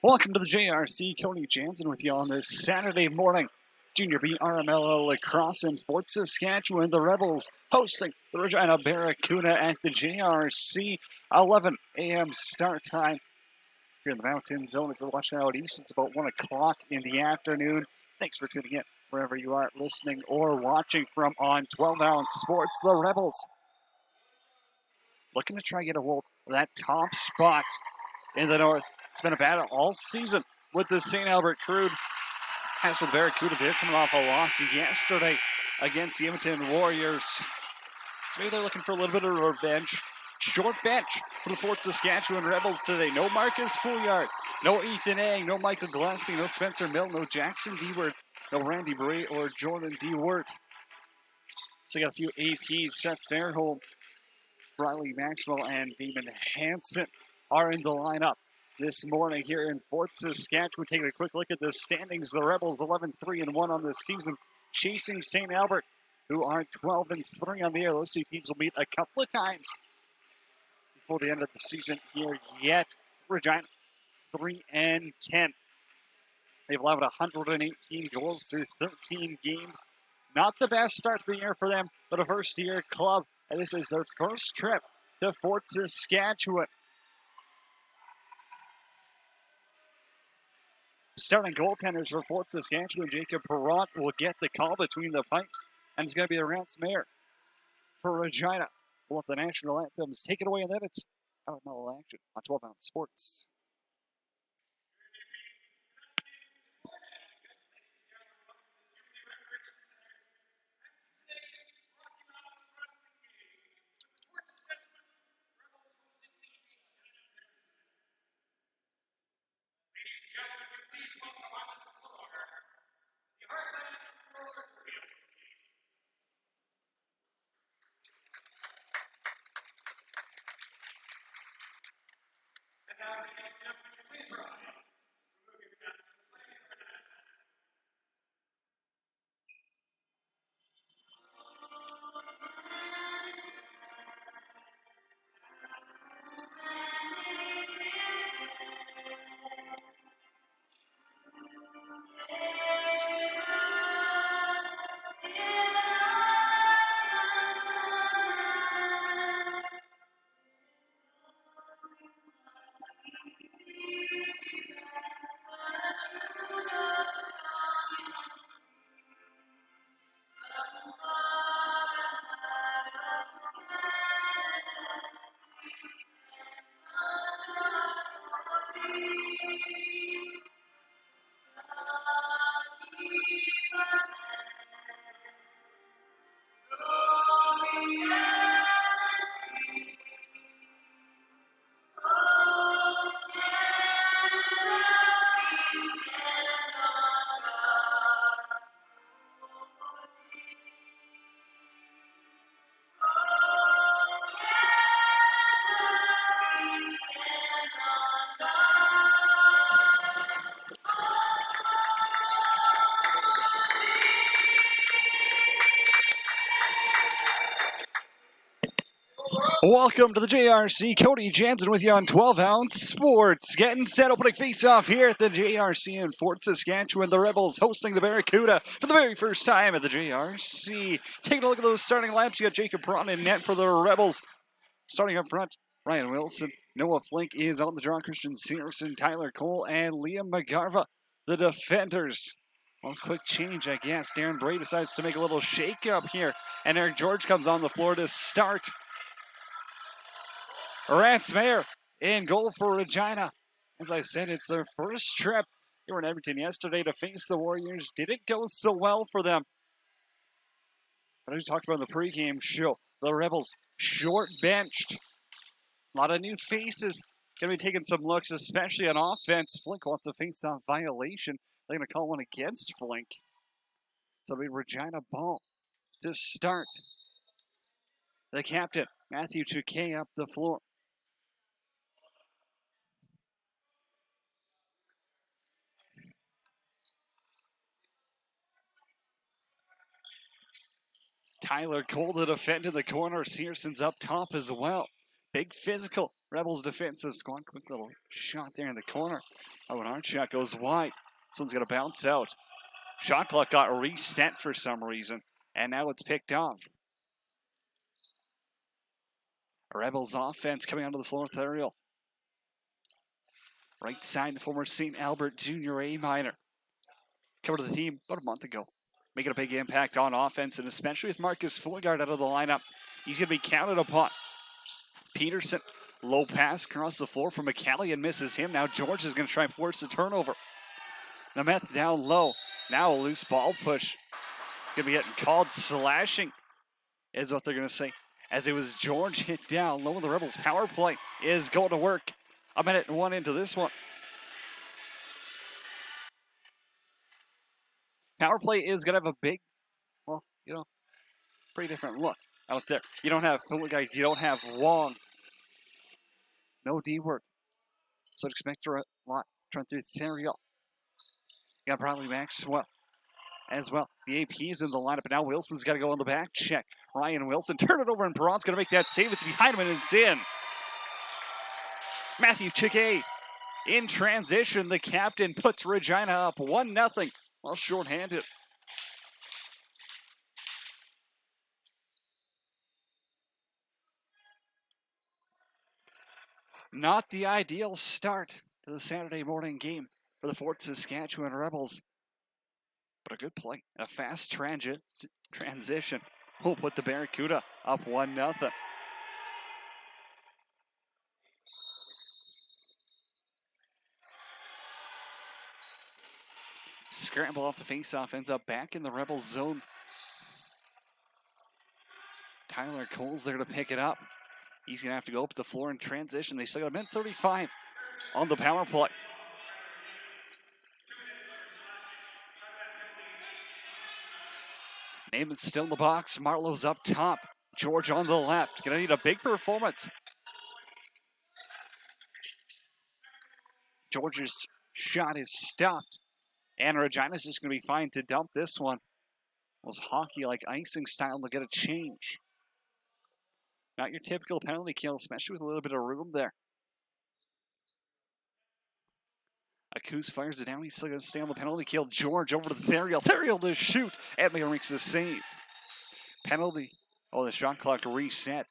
Welcome to the JRC. Cody Jansen with you on this Saturday morning. Junior B RMLO Lacrosse in Fort Saskatchewan. The Rebels hosting the Regina Barracuda at the JRC. 11 a.m. start time here in the Mountain Zone. If you're watching out east, it's about 1 o'clock in the afternoon. Thanks for tuning in wherever you are listening or watching from on 12 Ounce Sports. The Rebels looking to try to get a hold of that top spot in the north. It's been a battle all season with the St. Albert Crude. As for the Barracuda, they're coming off a loss yesterday against the Edmonton Warriors. So maybe they're looking for a little bit of revenge. Short bench for the Fort Saskatchewan Rebels today. No Marcus Fouillard, no Ethan Ang, no Michael Gillespie, no Spencer Mill, no Jackson Dewart, no Randy Bray or Jordan Dewart. So got a few APs. Seth Fairholm, Riley Maxwell, and Damon Hansen are in the lineup this morning here in Fort Saskatchewan. Taking a quick look at the standings. The Rebels 11-3-1 on this season, chasing St. Albert, who are 12-3 on the year. Those two teams will meet a couple of times before the end of the season here yet. Regina 3-10. They've allowed 118 goals through 13 games. Not the best start to the year for them, but a first-year club. And this is their first trip to Fort Saskatchewan. Starting goaltenders for Fort Saskatchewan, Jacob Perrott will get the call between the pipes, and it's going to be a Rance Mayer for Regina. We'll let the national anthems take it away, and then it's RMLO action on 12 Ounce Sports. Welcome to the JRC. Cody Jansen with you on 12 Ounce Sports. Getting set, opening face-off here at the JRC in Fort Saskatchewan. The Rebels hosting the Barracuda for the very first time at the JRC. Taking a look at those starting lineups. You got Jacob Perrott in net for the Rebels. Starting up front, Ryan Wilson. Noah Flink is on the draw. Christian Searson, Tyler Cole, and Liam McGarva, the defenders. Well, quick change, I guess. Darren Bray decides to make a little shake-up here. And Eric George comes on the floor to start. Rance Mayer in goal for Regina. As I said, it's their first trip. They were in Edmonton yesterday to face the Warriors. Didn't go so well for them. But as we talked about in the pregame show, the Rebels short-benched. A lot of new faces. Going to be taking some looks, especially on offense. Flink wants a face-off violation. They're going to call one against Flink. So it'll be Regina ball to start. The captain, Matthew Chouquet, up the floor. Tyler Cole to defend in the corner. Searson's up top as well. Big physical Rebels defensive squad. Quick little shot there in the corner. Oh, an arch shot goes wide. This one's going to bounce out. Shot clock got reset for some reason, and now it's picked off. Rebels offense coming onto the floor with Ariel. Right side, the former St. Albert Junior A minor. Covered to the team about a month ago. Making a big impact on offense, and especially with Marcus Fulgard out of the lineup. He's going to be counted upon. Peterson, low pass across the floor from McCallie and misses him. Now George is going to try and force the turnover. Nemeth down low. Now a loose ball push. Going to be getting called slashing is what they're going to say. As it was George hit down low, the Rebels power play is going to work. A minute and 1 into this one. Power play is going to have a big, well, pretty different look out there. You don't have Fulgard, you don't have Wong. No D work. So expect a lot. Trying through Theriault. You got Bradley Maxwell as well. The AP is in the lineup, but now Wilson's got to go on the back check. Ryan Wilson, turn it over, and Perron's going to make that save. It's behind him, and it's in. Matthew Chickay in transition. The captain puts Regina up 1-0 while shorthanded. Not the ideal start to the Saturday morning game for the Fort Saskatchewan Rebels. But a good play, a fast transition will put the Barracuda up 1-0. Scramble off the faceoff, ends up back in the Rebels zone. Tyler Cole's there to pick it up. He's going to have to go up the floor in transition. They still got a minute 35 on the power play. Namath's still in the box. Marlowe's up top. George on the left. Going to need a big performance. George's shot is stopped. And Regina's just going to be fine to dump this one. It was hockey like icing style to get a change. Not your typical penalty kill, especially with a little bit of room there. Akuz fires it down. He's still going to stay on the penalty kill. George over to Theriault. Theriault to shoot. Edlinger makes a save. Penalty. Oh, the shot clock reset.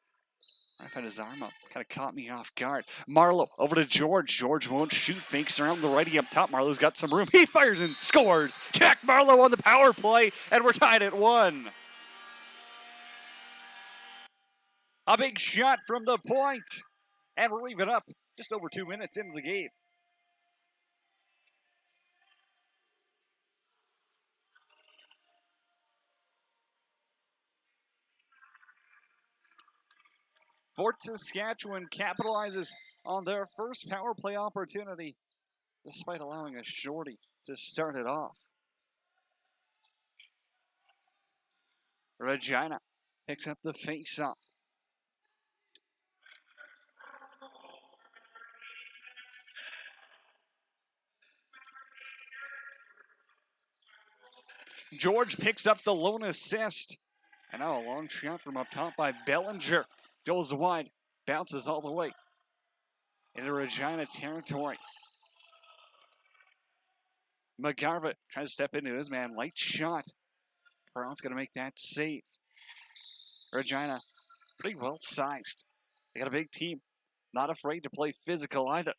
I had his arm up. Kind of caught me off guard. Marlowe over to George. George won't shoot. Fakes around the righty up top. Marlowe's got some room. He fires and scores. Jack Marlowe on the power play. And we're tied at 1. A big shot from the point. And we're leaving up just over 2 minutes into the game. Fort Saskatchewan capitalizes on their first power play opportunity, despite allowing a shorty to start it off. Regina picks up the face-off. George picks up the lone assist. And now a long shot from up top by Bellinger. Goes wide, bounces all the way into Regina territory. McGarvett tries to step into his man. Light shot. Perron's going to make that save. Regina, pretty well sized. They got a big team. Not afraid to play physical either.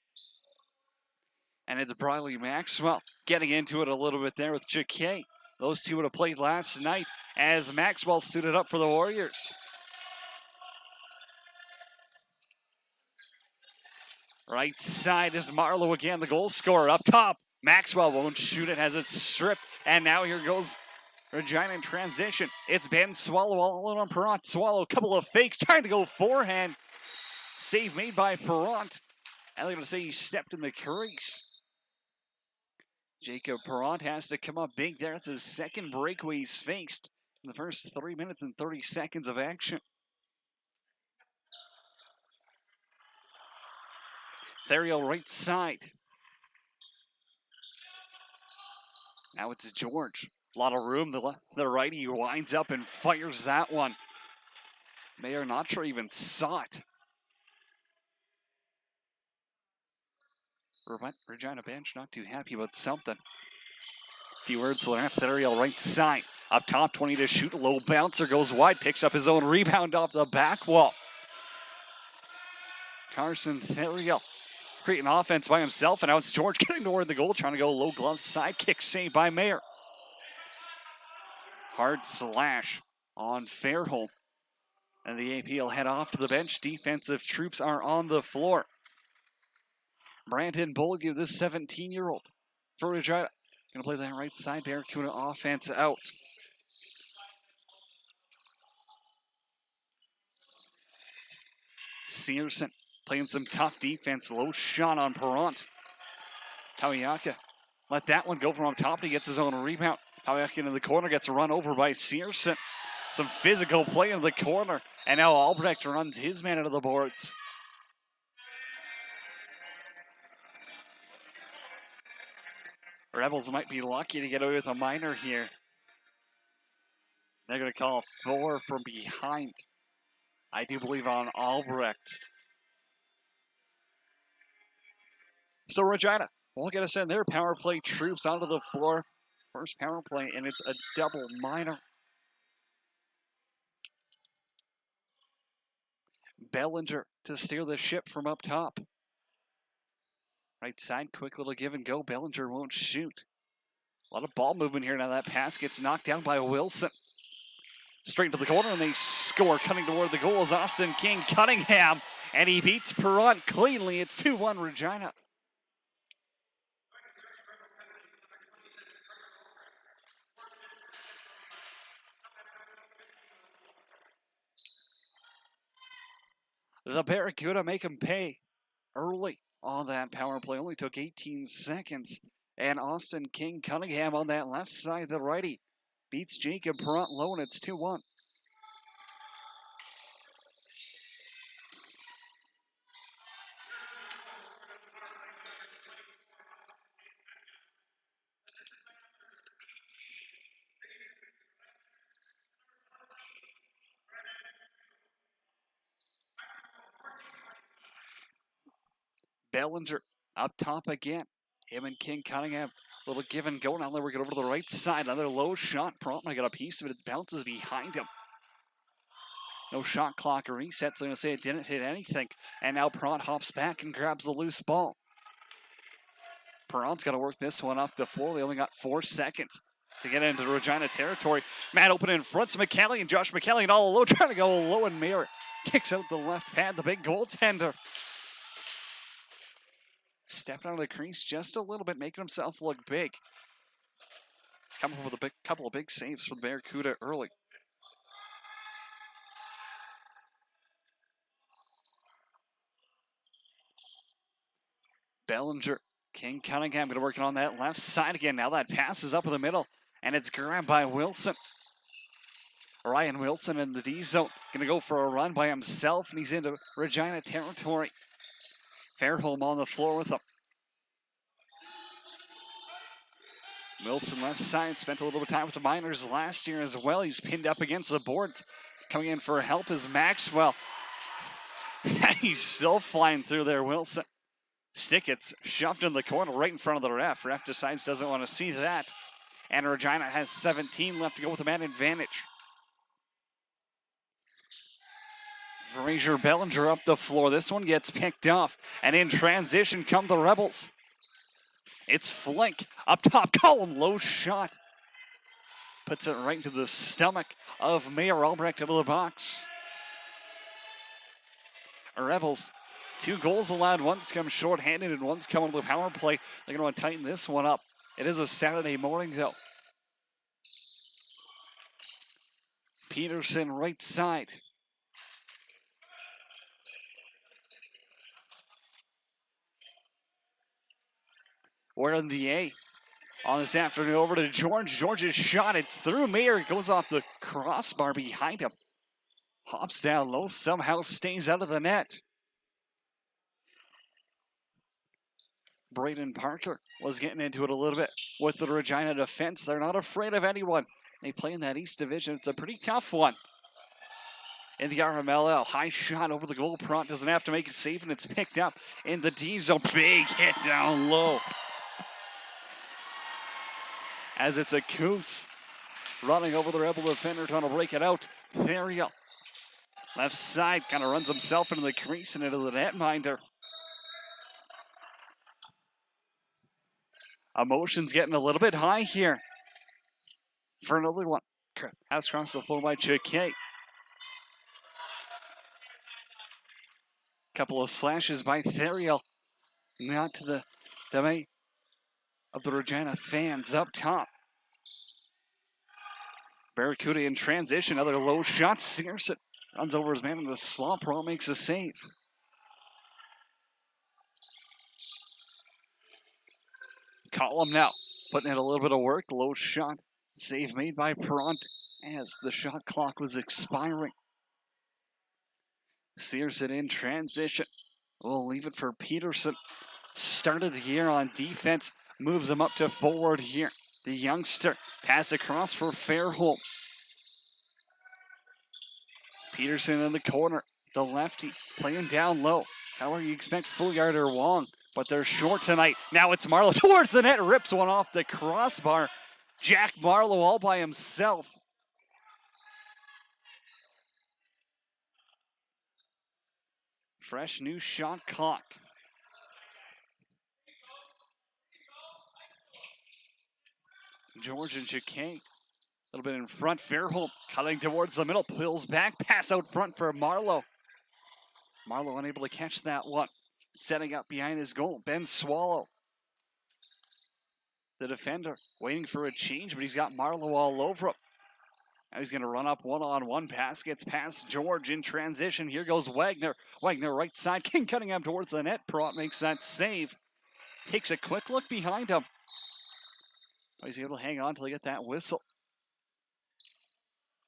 And it's Briley Maxwell getting into it a little bit there with Chickay. Those two would have played last night as Maxwell suited up for the Warriors. Right side is Marlowe again, the goal scorer up top. Maxwell won't shoot it, has it stripped. And now here goes Regina in transition. It's Ben Swallow all alone on Perron. Swallow, couple of fakes, trying to go forehand. Save made by Perron. And they're going to say he stepped in the crease. Jacob Perron has to come up big there. It's his second breakaway he's faced in the first 3 minutes and 30 seconds of action. Theriault right side. Now it's George. A lot of room. The righty winds up and fires that one. Mayor Natra even saw it. Regina bench not too happy about something. A few words will have Theriault right side. Up top, 20 to shoot. Low bouncer goes wide. Picks up his own rebound off the back wall. Carson Theriault creating offense by himself. And now it's George getting toward the goal. Trying to go low glove side kick saved by Mayer. Hard slash on Fairholm. And the AP will head off to the bench. Defensive troops are on the floor. Brandon Bolge, this 17-year-old for Regina. Going to play that right side. Barracuda offense out. Searson playing some tough defense. Low shot on Perrant. Tawiaka let that one go from on top. He gets his own rebound. Tawiaka into the corner. Gets run over by Searson. Some physical play in the corner. And now Albrecht runs his man into the boards. Rebels might be lucky to get away with a minor here. They're going to call 4 from behind. I do believe on Albrecht. So Regina will get us in their power play troops onto the floor. First power play, and it's a double minor. Bellinger to steer the ship from up top. Right side, quick little give and go. Bellinger won't shoot. A lot of ball movement here. Now that pass gets knocked down by Wilson. Straight to the corner, and they score. Cutting toward the goal is Austin King Cunningham, and he beats Perrant cleanly. It's 2-1 Regina. The Barracuda make him pay early on that power play. Only took 18 seconds. And Austin King Cunningham on that left side, the righty, beats Jacob Perrant low, and it's 2-1. Bellinger up top again. Him and King Cunningham, little give and go. Now they're working over to the right side. Another low shot. Perrant might get a piece of it. It bounces behind him. No shot clock reset, so I'm going to say it didn't hit anything. And now Perrant hops back and grabs the loose ball. Perrant's got to work this one up the floor. They only got 4 seconds to get into Regina territory. Man open in front. It's McKelly and Josh McKelly and all low, trying to go low, and Mayer kicks out the left pad. The big goaltender stepping out of the crease just a little bit, making himself look big. He's coming up with a couple of big saves for the Barracuda early. Bellinger, King Cunningham going to work on that left side again. Now that pass is up in the middle, and it's grabbed by Wilson. Ryan Wilson in the D zone, going to go for a run by himself, and he's into Regina territory. Fairholm on the floor with him. Wilson left side, spent a little bit of time with the Miners last year as well. He's pinned up against the boards. Coming in for help is Maxwell. He's still flying through there, Wilson. Stick gets shoved in the corner right in front of the ref. Ref decides doesn't want to see that. And Regina has 17 left to go with a man advantage. Fraser Bellinger up the floor. This one gets picked off. And in transition come the Rebels. It's Flink up top. Column low shot. Puts it right into the stomach of Mayer. Albrecht into the box. Rebels, 2 goals allowed. One's come short-handed and one's coming to the power play. They're going to want to tighten this one up. It is a Saturday morning, though. Peterson right side. We're in the A on this afternoon. Over to George. George's shot. It's through Mayer. It goes off the crossbar behind him. Hops down low. Somehow stays out of the net. Braden Parker was getting into it a little bit with the Regina defense. They're not afraid of anyone. They play in that East Division. It's a pretty tough one. in the RMLL. High shot over the goal. Pront doesn't have to make it safe, and it's picked up in the D zone. Big hit down low. As it's a Coos running over the Rebel defender, trying to break it out. Theriault, left side, kind of runs himself into the crease and into the netminder. Emotions getting a little bit high here for another one. Pass across the floor by Chakay. Couple of slashes by Theriault. Not to the domain of the Regina fans up top. Barracuda in transition, another low shot. Searson runs over his man in the slump. Pront makes a save. Column now, putting in a little bit of work. Low shot. Save made by Pront as the shot clock was expiring. Searson in transition. We'll leave it for Peterson. Started the year on defense. Moves him up to forward here. The youngster. Pass across for Fairholm. Peterson in the corner. The lefty playing down low. However you expect Fouillard or Wong, but they're short tonight. Now it's Marlowe towards the net. Rips one off the crossbar. Jack Marlowe all by himself. Fresh new shot clock. George and Chakay. A little bit in front. Fairholm cutting towards the middle. Pulls back. Pass out front for Marlowe. Marlowe unable to catch that one. Setting up behind his goal. Ben Swallow. The defender waiting for a change, but he's got Marlowe all over him. Now he's going to run up one-on-one pass. Gets past George in transition. Here goes Wagner. Wagner right side. King Cunningham towards the net. Pront makes that save. Takes a quick look behind him. He's able to hang on till he get that whistle.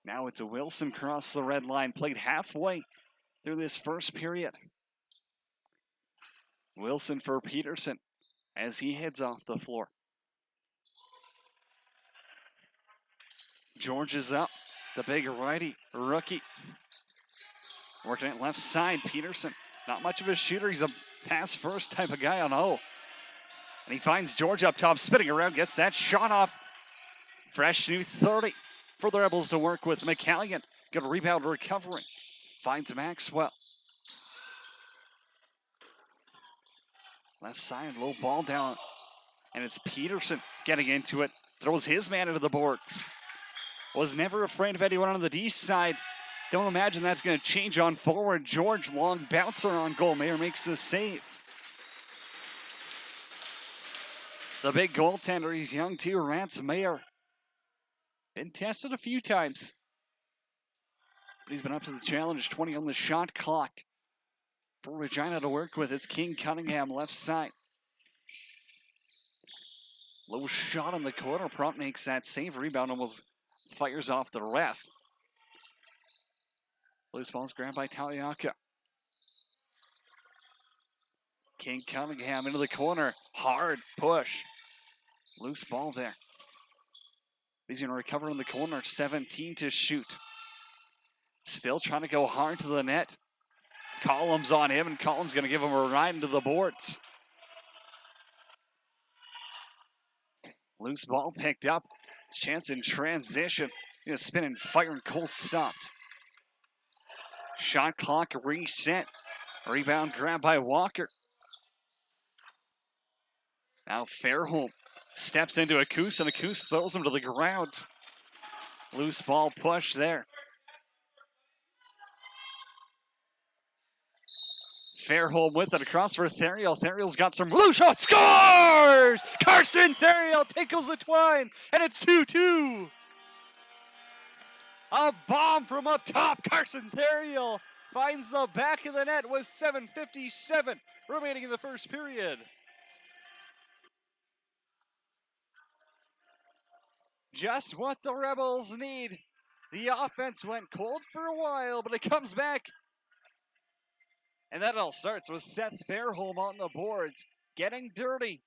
Now it's a Wilson cross the red line. Played halfway through this first period. Wilson for Peterson as he heads off the floor. George is up. The big righty rookie. Working it left side. Peterson, not much of a shooter. He's a pass first type of guy on O. And he finds George up top, spinning around, gets that shot off. Fresh new 30 for the Rebels to work with. McCallion, good rebound recovery. Finds Maxwell. Left side, low ball down. And it's Peterson getting into it. Throws his man into the boards. Was never afraid of anyone on the D side. Don't imagine that's going to change on forward. George, long bouncer on goal. Mayer makes the save. The big goaltender, he's young too, Rance Mayer. Been tested a few times. But he's been up to the challenge. 20 on the shot clock. For Regina to work with, it's King Cunningham left side. Low shot in the corner. Pront makes that save. Rebound almost fires off the ref. Loose ball's grabbed by Taliaka. King Cunningham into the corner. Hard push. Loose ball there. He's going to recover in the corner. 17 to shoot. Still trying to go hard to the net. Collins on him, and Collins going to give him a ride into the boards. Loose ball picked up. Chance in transition. Going to spin and fire, and Cole stopped. Shot clock reset. Rebound grab by Walker. Now Fairholm steps into Akus, and Akus throws him to the ground. Loose ball push there. Fairholm with it across for Theriault. Theriault's got some loose shot. Scores! Carson Theriault tickles the twine, and it's 2-2. A bomb from up top. Carson Theriault finds the back of the net with 7:57 remaining in the first period. Just what the Rebels need. The offense went cold for a while, but it comes back. And that all starts with Seth Fairholm on the boards, getting dirty,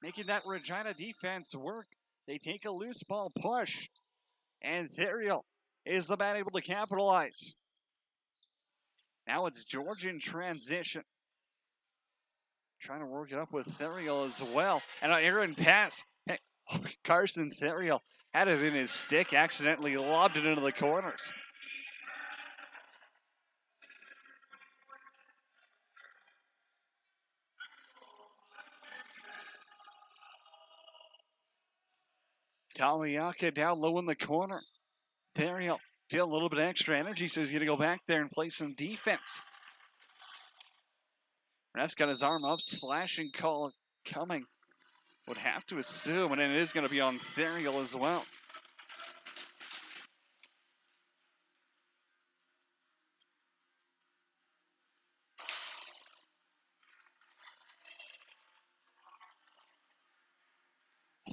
making that Regina defense work. They take a loose ball push, and Theriault is the man able to capitalize. Now it's George in transition. Trying to work it up with Therial as well. And an errant pass. Hey, Carson Therial had it in his stick, accidentally lobbed it into the corners. Taliaka down low in the corner. Therial feel a little bit extra energy, so he's going to go back there and play some defense. Ref's got his arm up, slashing call coming. Would have to assume, and it is going to be on Therial as well.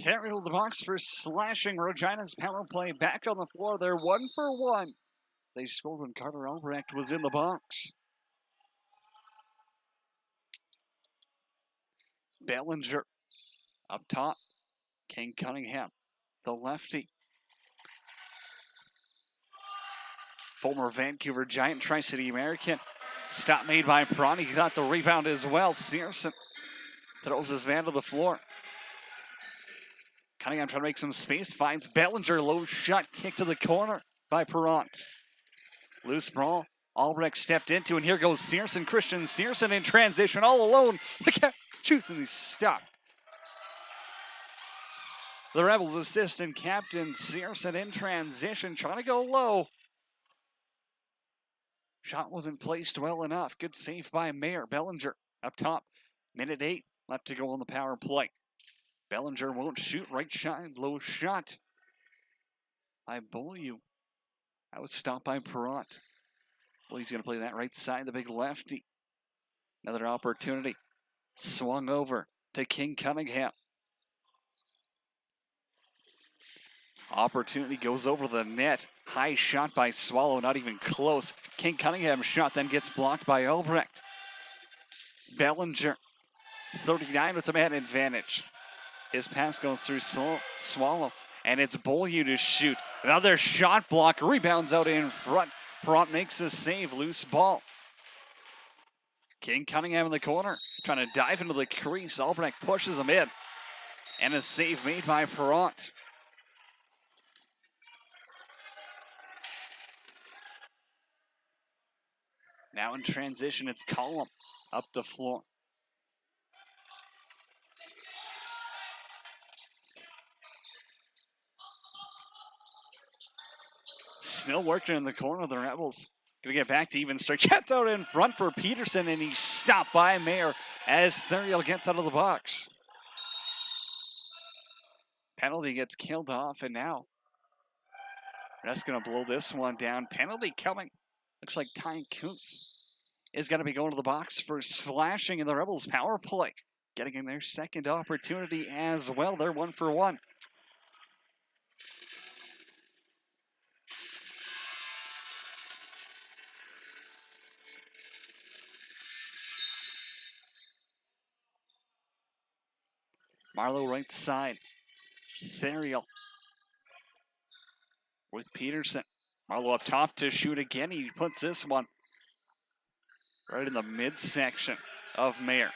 Therial to the box for slashing. Regina's power play back on the floor. They're 1 for 1. They scored when Carter Albrecht was in the box. Bellinger up top. King Cunningham, the lefty. Former Vancouver Giant, Tri-City American. Stop made by Perron. He got the rebound as well. Searson throws his man to the floor. Cunningham trying to make some space. Finds Bellinger. Low shot kick to the corner by Perron. Loose ball. Albrecht stepped into, and here goes Searson. Christian Searson in transition all alone. The catch shoots and he's stopped. The Rebels assistant captain Searson in transition, trying to go low. Shot wasn't placed well enough. Good save by Mayer. Bellinger up top. Minute 8 left to go on the power play. Bellinger won't shoot. Right side, low shot by Beaulieu. That was stopped by Perron. Beaulieu's going to play that right side, the big lefty. Another opportunity. Swung over to King Cunningham. Opportunity goes over the net. High shot by Swallow, not even close. King Cunningham shot, then gets blocked by Albrecht. Bellinger, 39 with the man advantage. His pass goes through Swallow, and it's Beaulieu to shoot. Another shot block, rebounds out in front. Perron makes a save, loose ball. King Cunningham in the corner, trying to dive into the crease. Albrecht pushes him in. And a save made by Perron. Now in transition, it's Collum up the floor. Still working in the corner of the Rebels. Gonna get back to even strike. Gets out in front for Peterson, and he's stopped by Mayer as Therial gets out of the box. Penalty gets killed off, and now that's gonna blow this one down. Penalty coming. Looks like Ty Coons is going to be going to the box for slashing in the Rebels' power play. Getting in their second opportunity as well. They're 1 for 1. Marlowe right side. Therial with Peterson. Marlowe up top to shoot again. He puts this one right in the midsection of Mayer.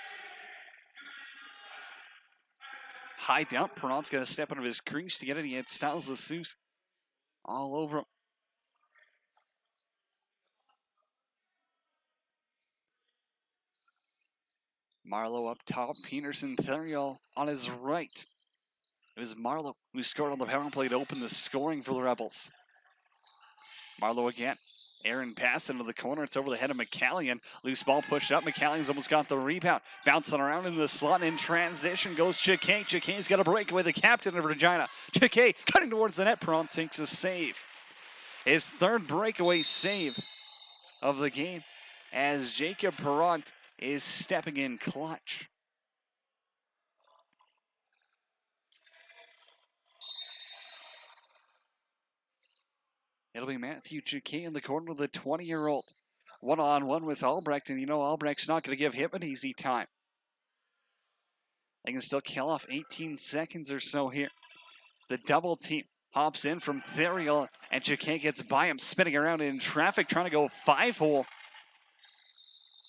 High dump. Perron's going to step out of his crease to get it. He had Styles Lassus all over him. Marlowe up top. Peterson, Therial on his right. It was Marlowe who scored on the power play to open the scoring for the Rebels. Marlowe again. Aaron pass into the corner. It's over the head of McCallion. Loose ball pushed up. McCallion's almost got the rebound. Bouncing around in the slot. In transition goes Chike. Chike's got a breakaway. The captain of Regina. Chike cutting towards the net. Perron takes a save. His third breakaway save of the game as Jacob Perron is stepping in clutch. It'll be Matthew Chike in the corner with the 20-year-old. One-on-one with Albrecht, and you know Albrecht's not going to give him an easy time. They can still kill off 18 seconds or so here. The double team Hops in from Therial, and Jacquet gets by him, spinning around in traffic, trying to go 5-hole.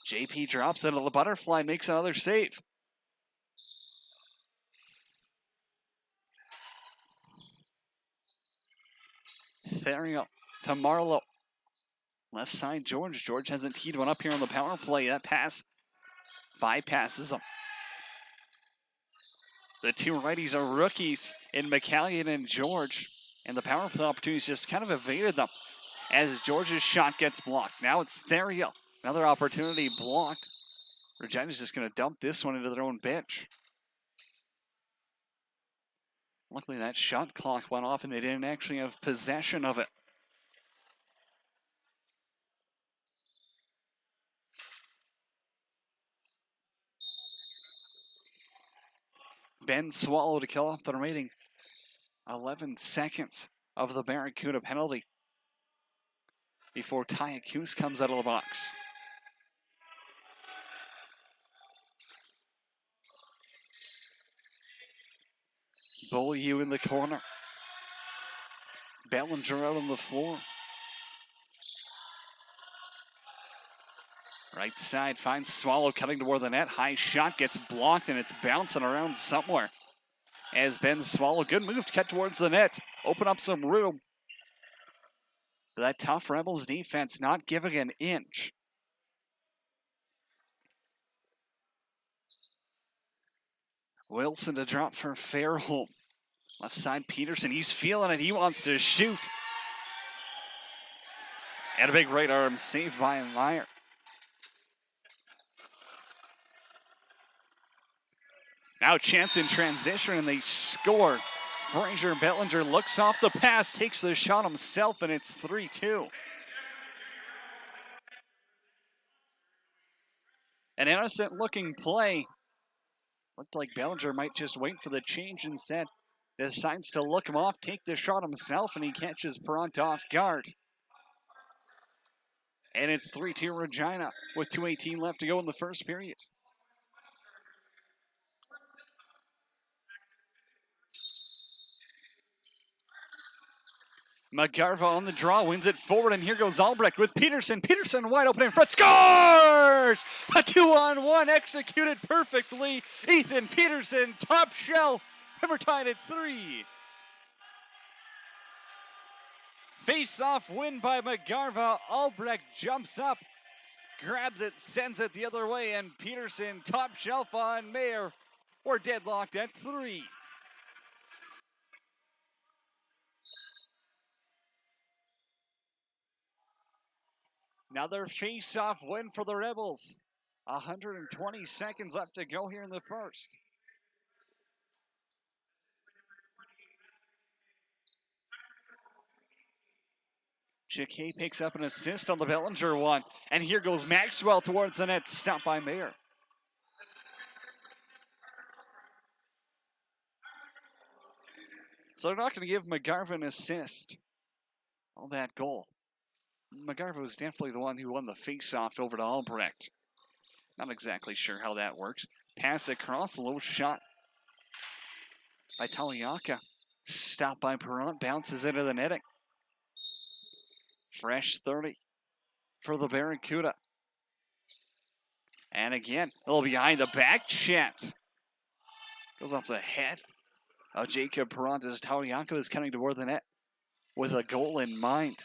JP drops into the butterfly, makes another save. Therial to Marlowe. Left side, George. George hasn't teed one up here on the power play. That pass bypasses him. The two righties are rookies in McCallion and George, and the power play opportunities just kind of evaded them as George's shot gets blocked. Now it's Therial. Another opportunity blocked. Regina's just going to dump this one into their own bench. Luckily, that shot clock went off and they didn't actually have possession of it. Ben Swallow to kill off the remaining 11 seconds of the Barracuda penalty before Ty Akuse comes out of the box. Beaulieu in the corner. Bellinger out on the floor. Right side finds Swallow cutting toward the net. High shot gets blocked and it's bouncing around somewhere. As Ben Swallow, good move to cut towards the net. Open up some room. But that tough Rebels defense not giving an inch. Wilson to drop for Fairholm. Left side Peterson, he's feeling it. He wants to shoot. And a big right arm save by Meyer. Now chance in transition and they score. Fraser Bellinger looks off the pass, takes the shot himself, and it's 3-2. An innocent looking play. Looked like Bellinger might just wait for the change instead. Decides to look him off, take the shot himself, and he catches Perrant off guard. And it's 3-2 Regina with 2:18 left to go in the first period. McGarva on the draw, wins it forward, and here goes Albrecht with Peterson. Peterson wide open in front, scores! A 2-on-1 executed perfectly. Ethan Peterson, top shelf. We're tied at 3. Face-off win by McGarva. Albrecht jumps up, grabs it, sends it the other way, and Peterson top shelf on Mayer. We're deadlocked at 3. Another face-off win for the Rebels. 120 seconds left to go here in the first. Jacquet picks up an assist on the Bellinger one. And here goes Maxwell towards the net, stopped by Mayer. So they're not going to give McGarva an assist on that goal. McGarva was definitely the one who won the face-off over to Albrecht. Not exactly sure how that works. Pass across, low shot by Taliaka. Stopped by Perrant, bounces into the netting. Fresh 30 for the Barracuda. And again, a little behind the back chance. Goes off the head of Jacob Perrant as Taliaka is coming toward the net with a goal in mind.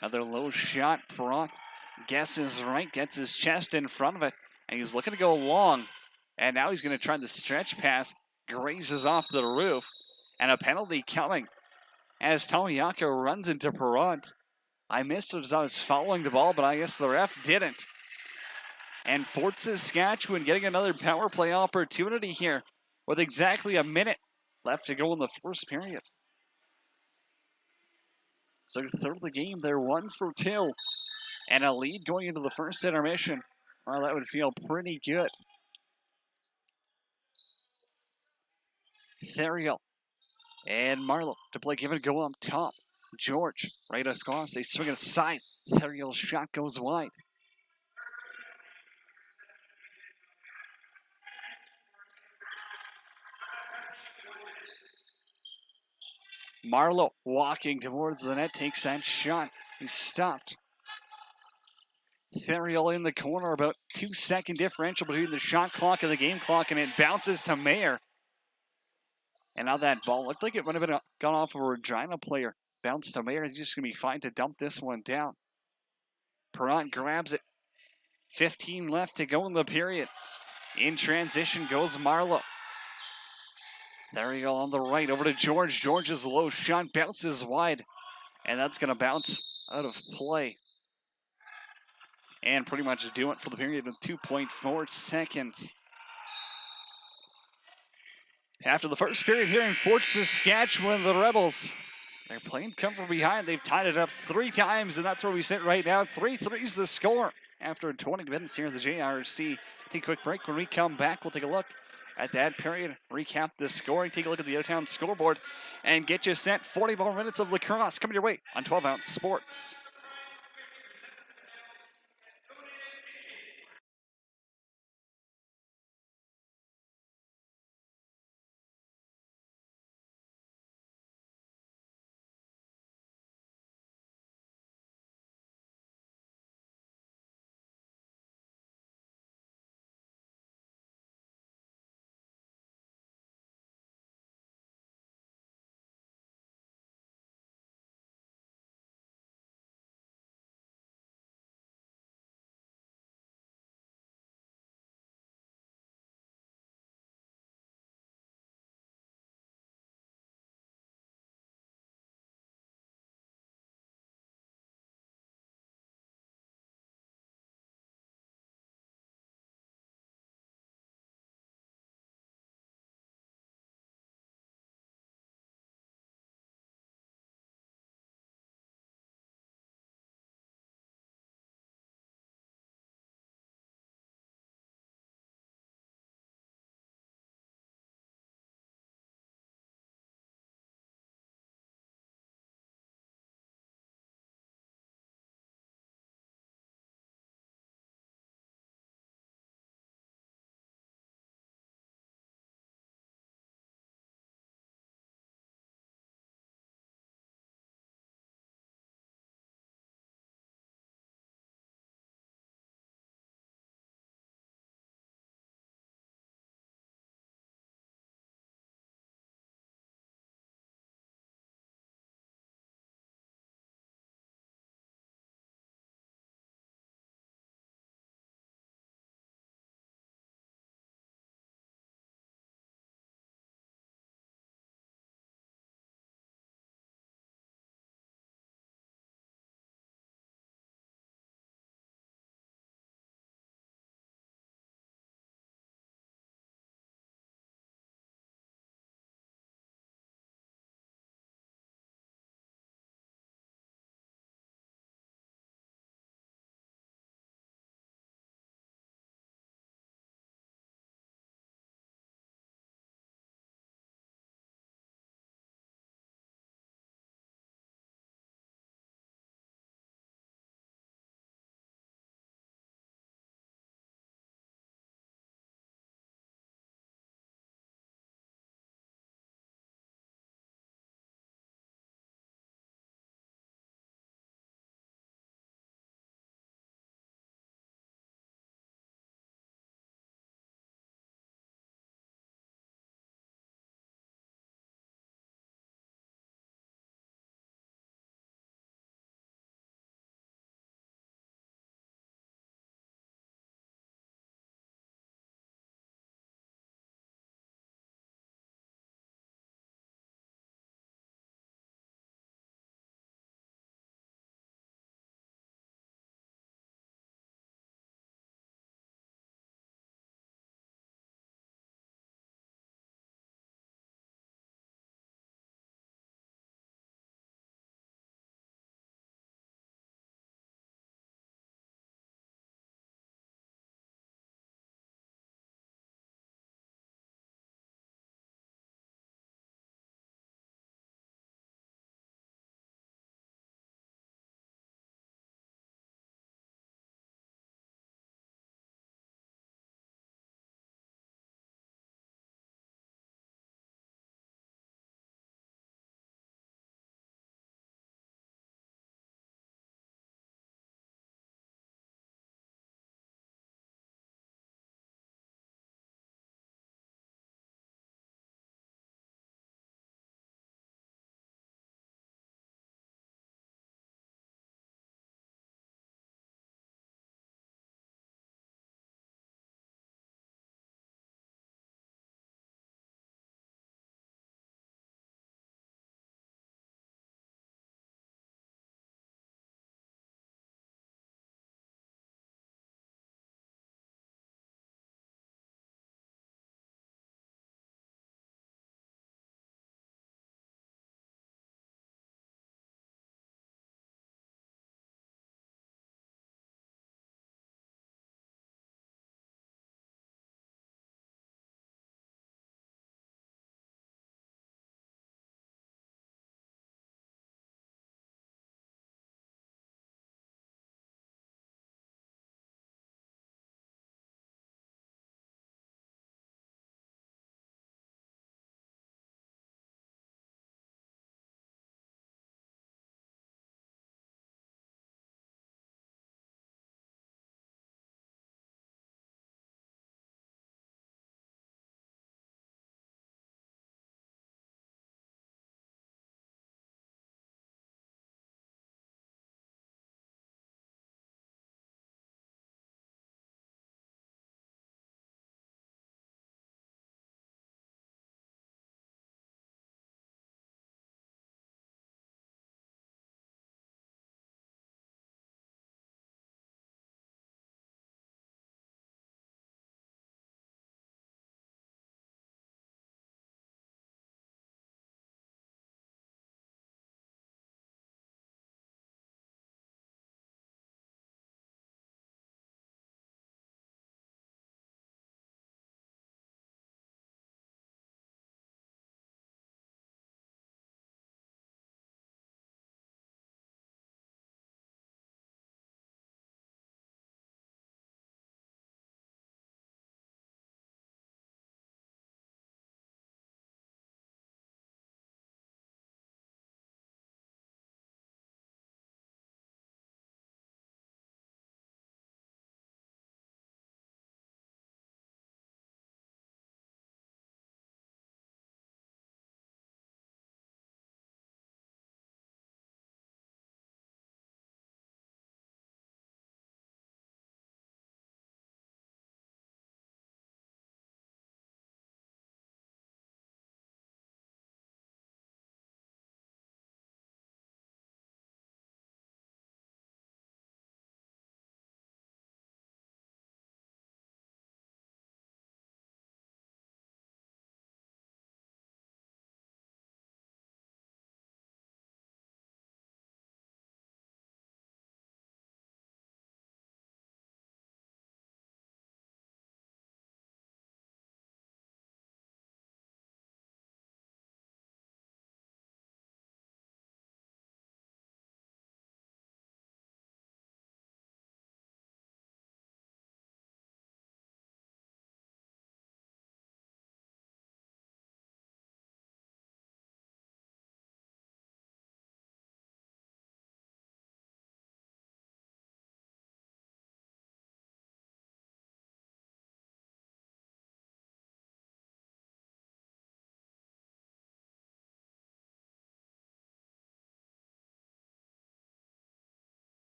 Another low shot. Perrant guesses right, gets his chest in front of it, and he's looking to go long. And now he's going to try the stretch pass. Grazes off the roof, and a penalty coming as Taliaka runs into Perrant. I missed it as I was following the ball, but I guess the ref didn't. And Fort Saskatchewan getting another power play opportunity here with exactly a minute left to go in the first period. So third of the game, they're 1 for 2. And a lead going into the first intermission. Well, that would feel pretty good. Therial and Marlowe to play give and go up top. George right across. They swing it aside. Therial's shot goes wide. Marlowe walking towards the net, takes that shot. He's stopped. Theriot in the corner, about 2-second differential between the shot clock and the game clock, and it bounces to Mayer. And now that ball looked like it would have been gone off of a Regina player. Bounced to Mayer. He's just going to be fine to dump this one down. Perrott grabs it. 15 left to go in the period. In transition goes Marlowe. There you go on the right, over to George. George's low shot bounces wide, and that's going to bounce out of play. And pretty much do it for the period with 2.4 seconds. After the first period here in Fort Saskatchewan, the Rebels, they're playing come from behind. They've tied it up 3 times, and that's where we sit right now. 3-3's the score after 20 minutes here in the JRC. Take a quick break. When we come back, we'll take a look at that period, recap the scoring, take a look at the O-Town scoreboard, and get you set. 40 more minutes of lacrosse coming your way on 12-Ounce Sports.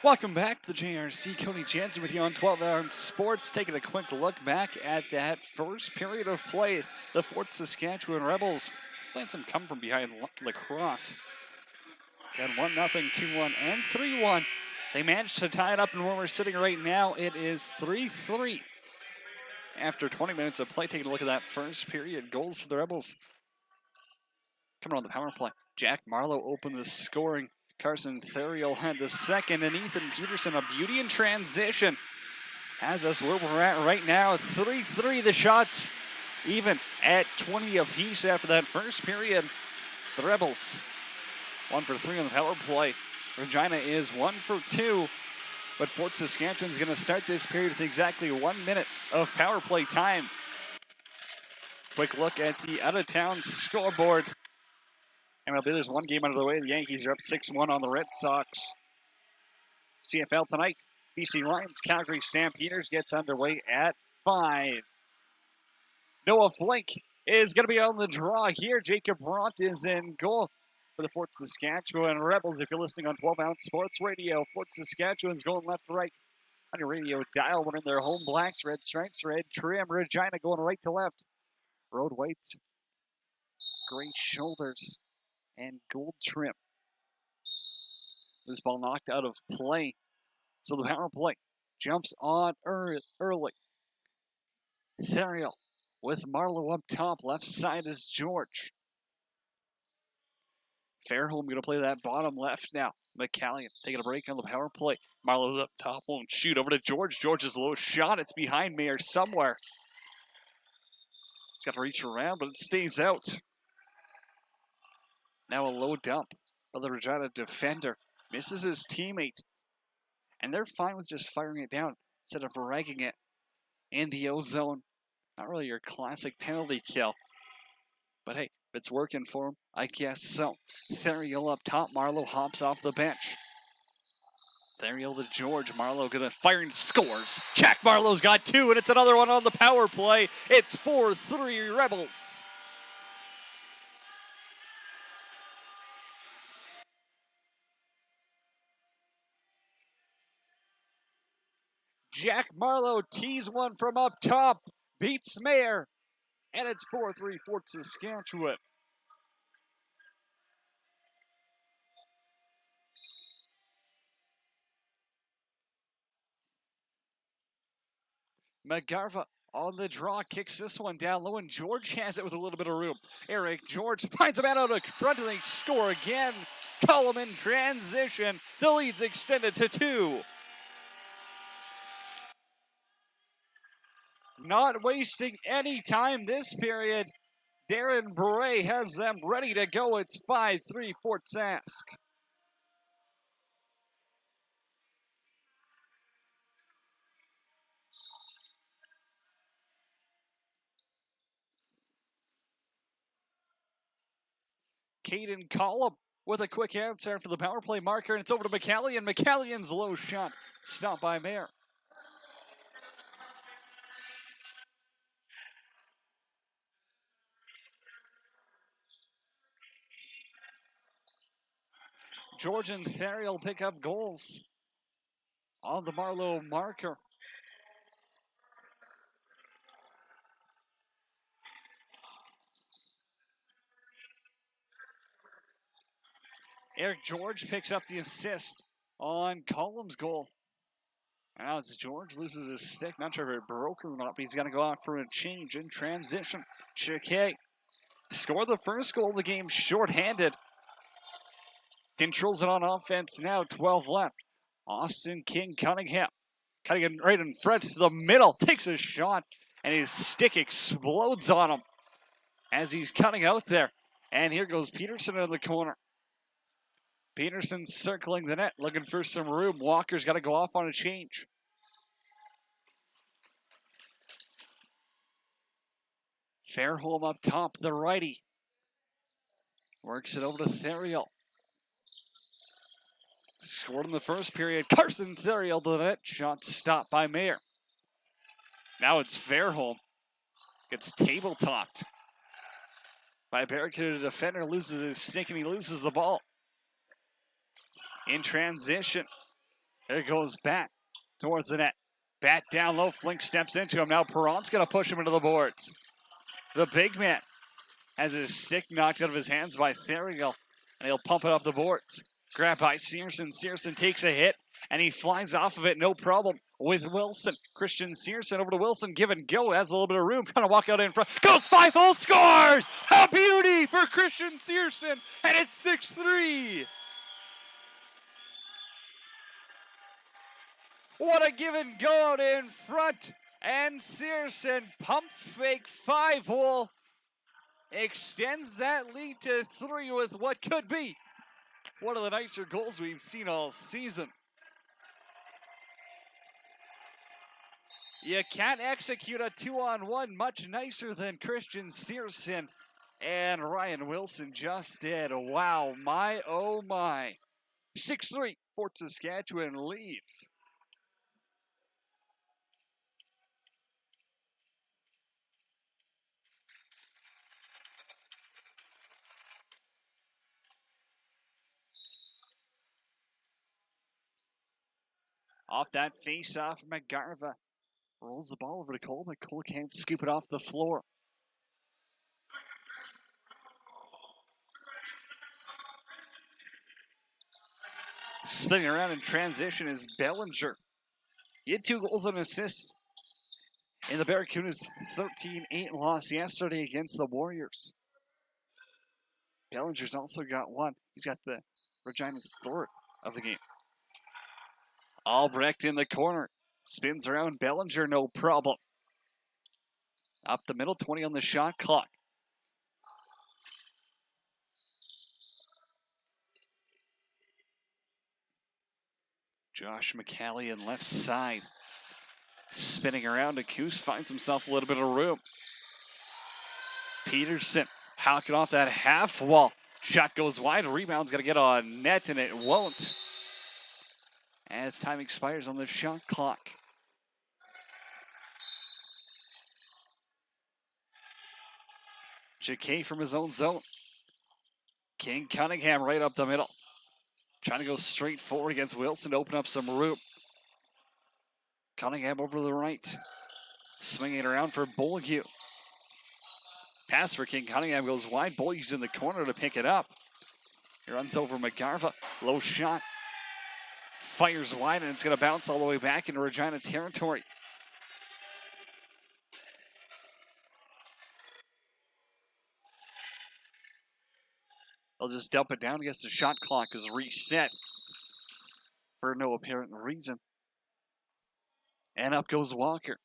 Welcome back to the JRC. Cody Jansen with you on 12 Hour Sports. Taking a quick look back at that first period of play. The Fort Saskatchewan Rebels playing some come from behind lacrosse. Got 1-0, 2-1, and 3-1. They managed to tie it up, and where we're sitting right now, it is 3-3. After 20 minutes of play, taking a look at that first period. Goals for the Rebels. Coming on the power play. Jack Marlowe opened the scoring. Carson Theriault had the second, and Ethan Peterson, a beauty in transition, has us where we're at right now. 3-3, the shots even at 20 apiece after that first period. The Rebels 1 for 3 on the power play. Regina is 1 for 2, but Fort Saskatchewan's going to start this period with exactly 1 minute of power play time. Quick look at the out-of-town scoreboard. MLB, there's one game out of the way. The Yankees are up 6-1 on the Red Sox. CFL tonight, BC Lions, Calgary Stampeders gets underway at 5. Noah Flake is going to be on the draw here. Jacob Brandt is in goal for the Fort Saskatchewan Rebels. If you're listening on 12-ounce Sports Radio, Fort Saskatchewan's going left to right on your radio dial. We're in their home blacks, red stripes, red trim. Regina going right to left. Road weights, gray shoulders, and gold trim. This ball knocked out of play. So the power play jumps on early. Theriault with Marlowe up top. Left side is George. Fairholm going to play that bottom left now. McCallion taking a break on the power play. Marlowe's up top, won't shoot over to George. George's low shot. It's behind Mayer somewhere. He's got to reach around, but it stays out. Now a low dump by the Regina defender. Misses his teammate. And they're fine with just firing it down instead of ragging it in the O-zone. Not really your classic penalty kill. But hey, if it's working for him, I guess so. Theriault up top. Marlowe hops off the bench. Theriault to George. Marlowe gonna fire and scores. Jack Marlowe's got 2, and it's another one on the power play. It's 4-3 Rebels. Jack Marlowe tees one from up top, beats Mayer, and it's 4-3 Fort Saskatchewan. McGarva on the draw, kicks this one down low, and George has it with a little bit of room. Eric George finds a man out of front, and they score again. Column in transition. The lead's extended to 2. Not wasting any time this period. Darren Bray has them ready to go. It's 5-3 Fort Sask. Caden Collum with a quick answer after the power play marker, and it's over to McCallion. McCallion's low shot stopped by Mayer. George and Theriault pick up goals on the Marlowe marker. Eric George picks up the assist on Collum's goal. Now as George loses his stick, not sure if it broke or not, but he's going to go out for a change in transition. Chiquet scored the first goal of the game shorthanded. Controls it on offense now, 12 left. Austin King Cunningham cutting it right in front to the middle, takes a shot, and his stick explodes on him as he's cutting out there. And here goes Peterson in the corner. Peterson circling the net, looking for some room. Walker's got to go off on a change. Fairholm up top, the righty. Works it over to Theriault. Scored in the first period. Carson Theriault to the net. Shot stopped by Mayer. Now it's Fairholm. Gets table-topped by a Barracuda defender. Loses his stick and he loses the ball. In transition, There goes back towards the net. Back down low, Flink steps into him. Now Perron's going to push him into the boards. The big man has his stick knocked out of his hands by Therigal, and he'll pump it up the boards. Grabbed by Searson. Searson takes a hit, and he flies off of it, no problem, with Wilson. Christian Searson over to Wilson, give and go, has a little bit of room, trying to walk out in front. Goes 5-0, scores! A beauty for Christian Searson, and it's 6-3. What a give and go out in front. And Searson, pump fake 5-hole, extends that lead to 3 with what could be one of the nicer goals we've seen all season. You can't execute a 2-on-1 much nicer than Christian Searson and Ryan Wilson just did. Wow, my oh my. 6-3, Fort Saskatchewan leads. Off that face-off, McGarva rolls the ball over to Cole, but Cole can't scoop it off the floor. Spinning around in transition is Bellinger. He had 2 goals and assists in the Barracuda's 13-8 loss yesterday against the Warriors. Bellinger's also got 1. He's got the Regina's 3rd of the game. Albrecht in the corner. Spins around Bellinger, no problem. Up the middle, 20 on the shot clock. Josh McCallie in left side. Spinning around to Coos, finds himself a little bit of room. Peterson hacking off that half wall. Shot goes wide, rebound's gonna get on net, and it won't. As time expires on the shot clock. Jacquet from his own zone. King Cunningham right up the middle. Trying to go straight forward against Wilson to open up some room. Cunningham over to the right. Swinging it around for Beaulieu. Pass for King Cunningham goes wide. Beaulieu's in the corner to pick it up. He runs over McGarva. Low shot. Fires wide, and it's going to bounce all the way back into Regina territory. They'll just dump it down. I guess the shot clock is reset for no apparent reason. And up goes Walker.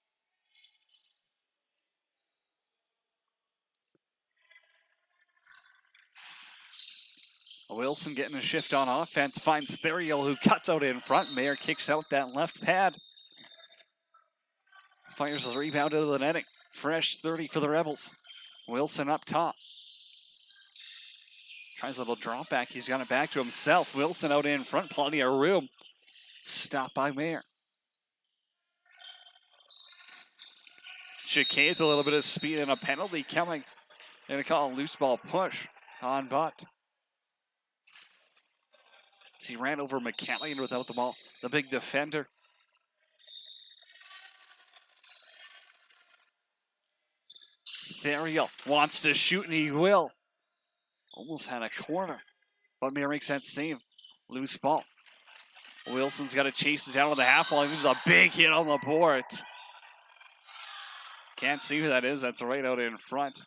Wilson getting a shift on offense, finds Therial, who cuts out in front. Mayer kicks out that left pad. Fires the rebound into the netting. Fresh 30 for the Rebels. Wilson up top. Tries a little drop back. He's got it back to himself. Wilson out in front, plenty of room. Stopped by Mayer. Jacquet with a little bit of speed and a penalty coming. They're going to call a loose ball push on Butt. As he ran over McCallie without the ball. The big defender. Therial wants to shoot, and he will. Almost had a corner, but Mayer makes that save. Loose ball. Wilson's got to chase it down to the half wall. He moves a big hit on the board. Can't see who that is. That's right out in front.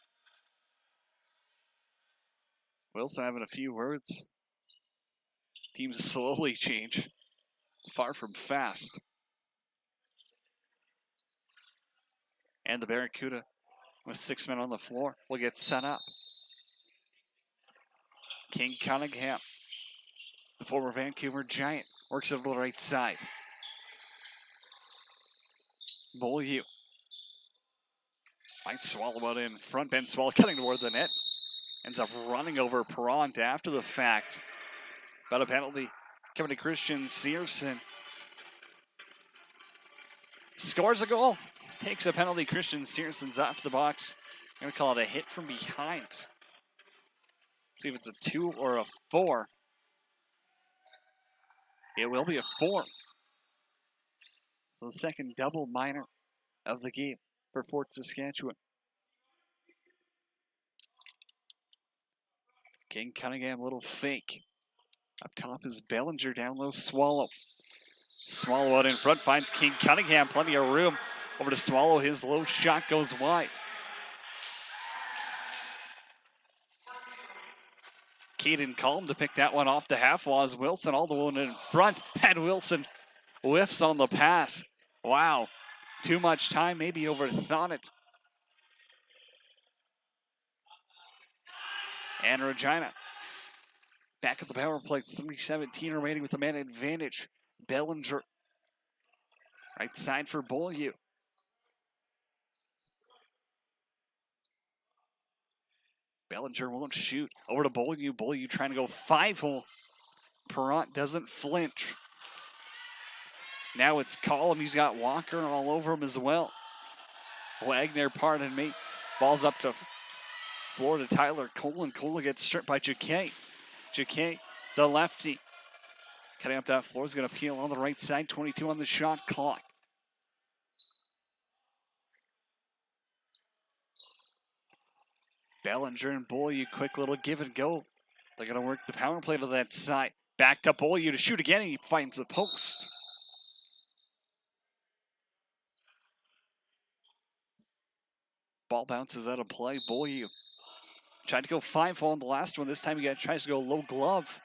Wilson having a few words. Teams slowly change. It's far from fast. And the Barracuda, with 6 men on the floor, will get set up. King Cunningham, the former Vancouver Giant, works over to the right side. Beaulieu might swallow out in front. Ben Swallow cutting toward the net. Ends up running over Perron after the fact. But a penalty coming to Christian Searson. Scores a goal. Takes a penalty. Christian Searson's off the box. I'm going to call it a hit from behind. See if it's a 2 or a 4. It will be a 4. So the second double minor of the game for Fort Saskatchewan. King Cunningham, little fake. Up top is Bellinger, down low, Swallow. Swallow out in front, finds King Cunningham, plenty of room. Over to Swallow, his low shot goes wide. Caden Colm to pick that one off the half wall as Wilson all the way in front. And Wilson whiffs on the pass. Wow, too much time, maybe overthought it. And Regina back at the power play, 3:17 remaining with a man advantage. Bellinger, right side for Beaulieu. Bellinger won't shoot. Over to Beaulieu. Beaulieu trying to go 5-hole. Perrant doesn't flinch. Now it's Colm. He's got Walker all over him as well. Wagner, pardon me. Ball's up to Florida Tyler Colin. Colin gets stripped by Jacquet. Jacquet, the lefty. Cutting up that floor is going to peel on the right side. 22 on the shot clock. Bellinger and Beaulieu, quick little give and go. They're going to work the power play to that side. Back to Beaulieu to shoot again, and he finds the post. Ball bounces out of play. Beaulieu tried to go 5-hole on the last one. This time he tries to go low glove,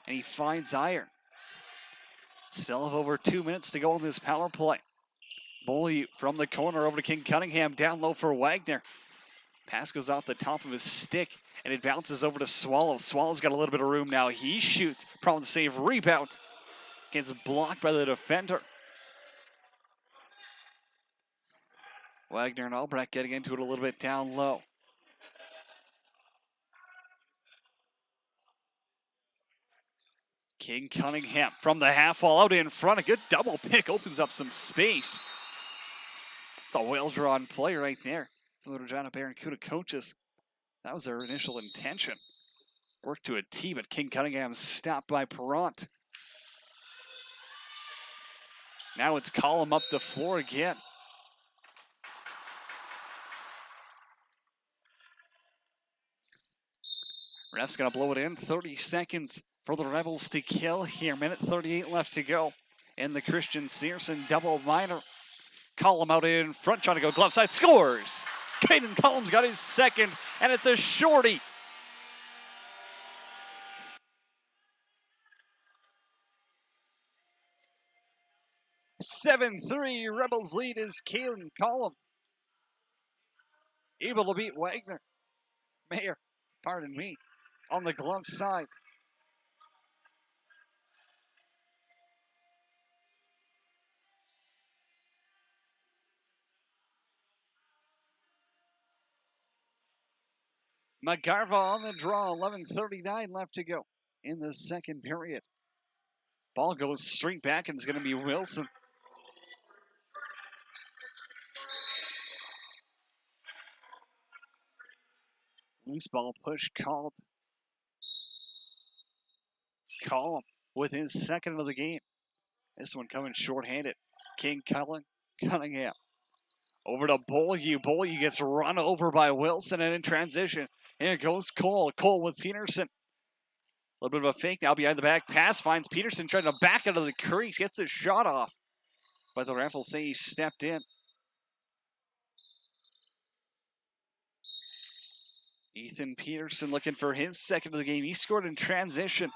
and he finds iron. Still have over 2 minutes to go on this power play. Beaulieu from the corner over to King Cunningham, down low for Wagner. Pass goes off the top of his stick, and it bounces over to Swallow. Swallow's got a little bit of room now. He shoots. Problem to save. Rebound. Gets blocked by the defender. Wagner and Albrecht getting into it a little bit down low. King Cunningham from the half wall out in front. A good double pick opens up some space. It's a well-drawn play right there from the Regina Barracuda coaches. That was their initial intention. Worked to a tee, but King Cunningham stopped by Perrant. Now it's Colm up the floor again. Ref's going to blow it in. 30 seconds for the Rebels to kill here. Minute 38 left to go in the Christian Searson double minor. Colm out in front, trying to go glove side. Scores! Caden Colm's got his second, and it's a shorty. (7-3) Rebels lead is Caden Colm. Able to beat Wagner. Mayer, pardon me, on the glove side. McGarva on the draw, 11:39 left to go in the second period. Ball goes straight back, and it's going to be Wilson. Loose ball push called. Colm with his second of the game. This one coming shorthanded. King Cunningham. Over to Beaulieu. Beaulieu gets run over by Wilson, and in transition, here goes Cole. Cole with Peterson. A little bit of a fake now behind the back pass. Finds Peterson trying to back out of the crease. Gets his shot off. But the ref will say he stepped in. Ethan Peterson looking for his second of the game. He scored in transition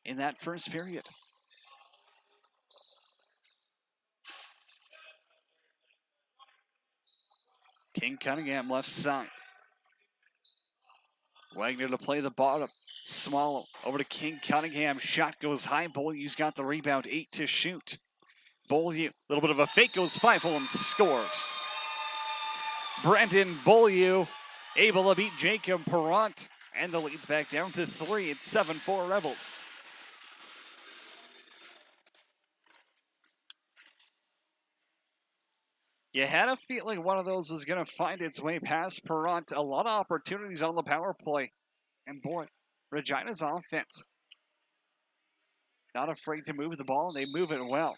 in that first period. King Cunningham left side. Wagner to play the bottom. Swallow over to King Cunningham. Shot goes high. Beaulieu's got the rebound. 8 to shoot. Beaulieu, a little bit of a fake, goes 5-hole and scores. Brendan Beaulieu able to beat Jacob Perrant, and the lead's back down to 3. It's 7-4 Rebels. You had a feeling one of those was going to find its way past Perrant. A lot of opportunities on the power play. And boy, Regina's offense, not afraid to move the ball, and they move it well.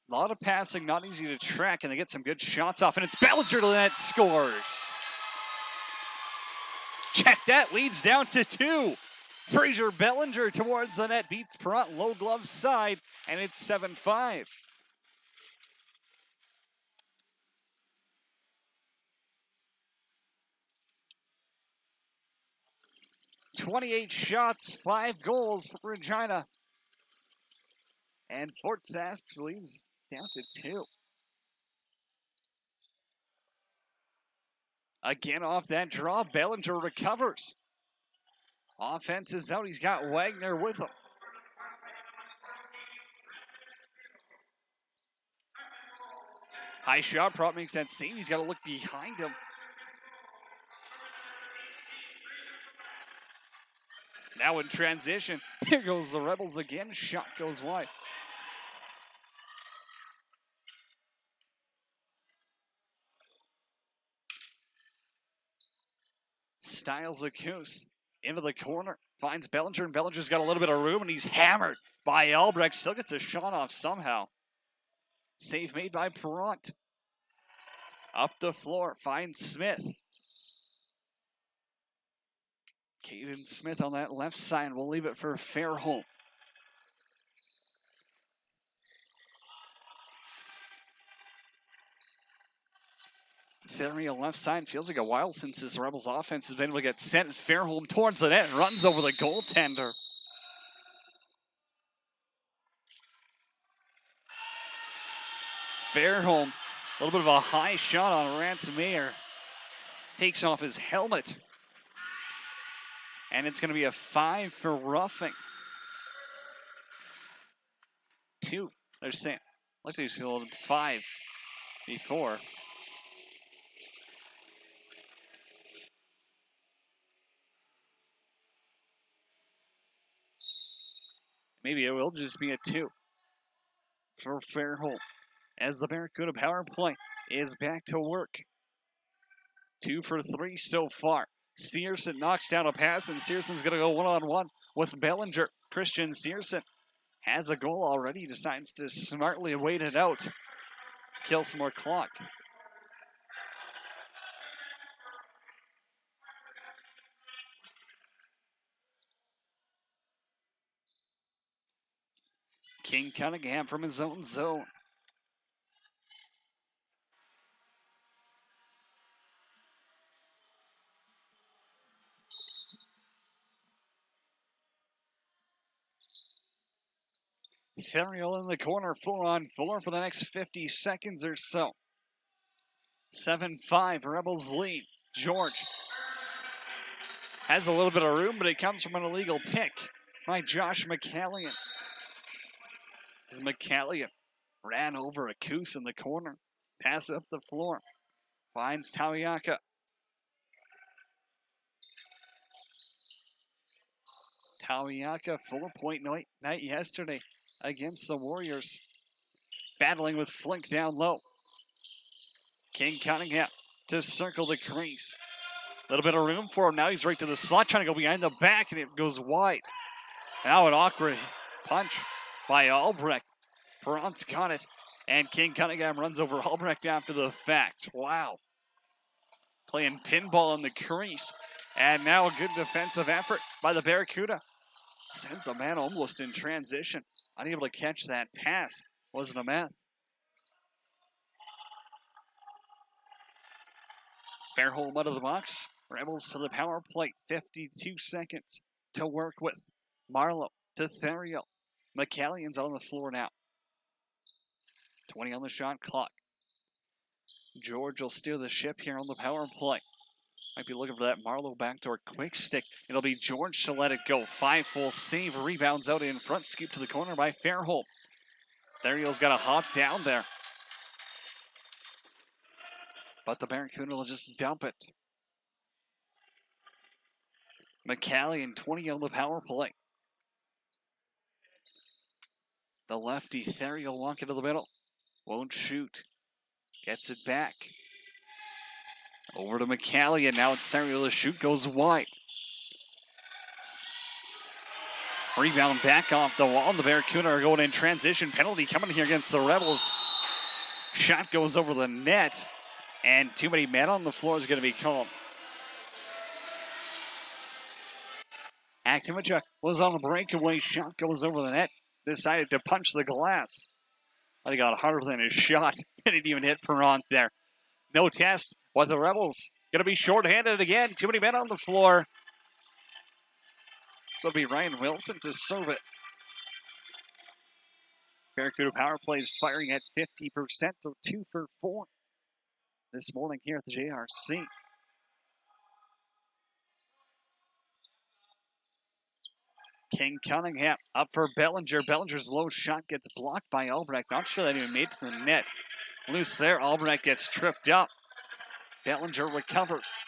A lot of passing, not easy to track, and they get some good shots off, and it's Bellinger to the net, scores. Check that, leads down to 2. Fraser Bellinger towards the net, beats Perrott low glove side, and it's 7-5. "28 shots, 5 goals for Regina. And Fort Sask leads down to 2. Again off that draw, Bellinger recovers. Offense is out, he's got Wagner with him. High shot, Perrott makes that save, he's got to look behind him. Now in transition, here goes the Rebels again, shot goes wide. Styles Akus into the corner, finds Bellinger, and Bellinger's got a little bit of room, and he's hammered by Albrecht. Still gets a shot off somehow. Save made by Perrott. Up the floor, finds Smith. Caden Smith on that left side. We'll leave it for Fairholm. Theriault left side. Feels like a while since this Rebels offense has been able to get sent. Fairholm towards the net and runs over the goaltender. Fairholm, a little bit of a high shot on Rance Mayer. Takes off his helmet. And it's going to be a 5 for roughing. 2. They're saying, looks like he's going 5 before. Maybe it will just be a 2 for Fairholm as the Barracuda power play is back to work. 2 for 3 so far. Searson knocks down a pass, and Searson's going to go one-on-one with Bellinger. Christian Searson has a goal already, decides to smartly wait it out. Kill some more clock. King Cunningham from his own zone. Theriault in the corner, 4-on-4 for the next 50 seconds or so. 7-5, Rebels lead. George has a little bit of room, but it comes from an illegal pick by Josh McCallion. As McCallion ran over Akus in the corner. Pass up the floor. Finds Tawiaka. Tawiaka, 4-point night yesterday against the Warriors. Battling with Flink down low. King Cunningham to circle the crease. A little bit of room for him. Now he's right to the slot, trying to go behind the back, and it goes wide. Now an awkward punch by Albrecht. Perrott's got it, and King Cunningham runs over Albrecht after the fact. Wow. Playing pinball in the crease. And now a good defensive effort by the Barracuda. Sends a man almost in transition. Unable to catch that pass. Wasn't a meth. Fairholm out of the box. Rebels to the power play. 52 seconds to work with. Marlowe to Theriault. McCallion's on the floor now. 20 on the shot clock. George will steer the ship here on the power play. Might be looking for that Marlowe backdoor quick stick. It'll be George to let it go. 5 full save. Rebounds out in front. Scoop to the corner by Fairholm. Theriault's got to hop down there. But the Barracuda will just dump it. McCallion, 20 on the power play. The lefty, Theriault, walk into the middle. Won't shoot. Gets it back. Over to McCallion. Now it's Theriault to shoot. Goes wide. Rebound back off the wall. The Barracuda are going in transition. Penalty coming here against the Rebels. Shot goes over the net. And too many men on the floor is going to be called. Akimichuk was on a breakaway. Shot goes over the net. Decided to punch the glass. I got harder than his shot. Didn't even hit Perron there. No test. But the Rebels going to be shorthanded again. Too many men on the floor. So it'll be Ryan Wilson to serve it. Barracuda power plays firing at 50%. They're 2 for 4 this morning here at the JRC. King Cunningham up for Bellinger. Bellinger's low shot gets blocked by Albrecht. Not sure that even made it to the net. Loose there. Albrecht gets tripped up. Bellinger recovers.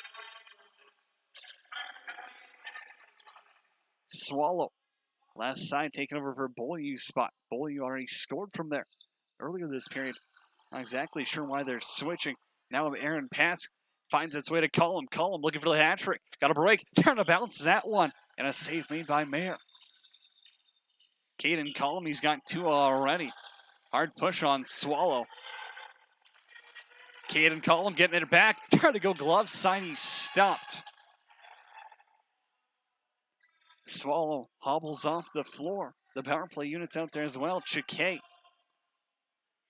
Swallow. Left side taken over for Beaulieu's spot. Beaulieu already scored from there earlier this period. Not exactly sure why they're switching. Now Aaron Pass finds its way to Cullum. Cullum looking for the hat trick. Got a break. Turn to bounce that one. And a save made by Mayer. Caden Cullum, he's got 2 already. Hard push on Swallow. Caden Cullum getting it back. Trying to go glove side. He's stopped. Swallow hobbles off the floor. The power play unit's out there as well. Chikay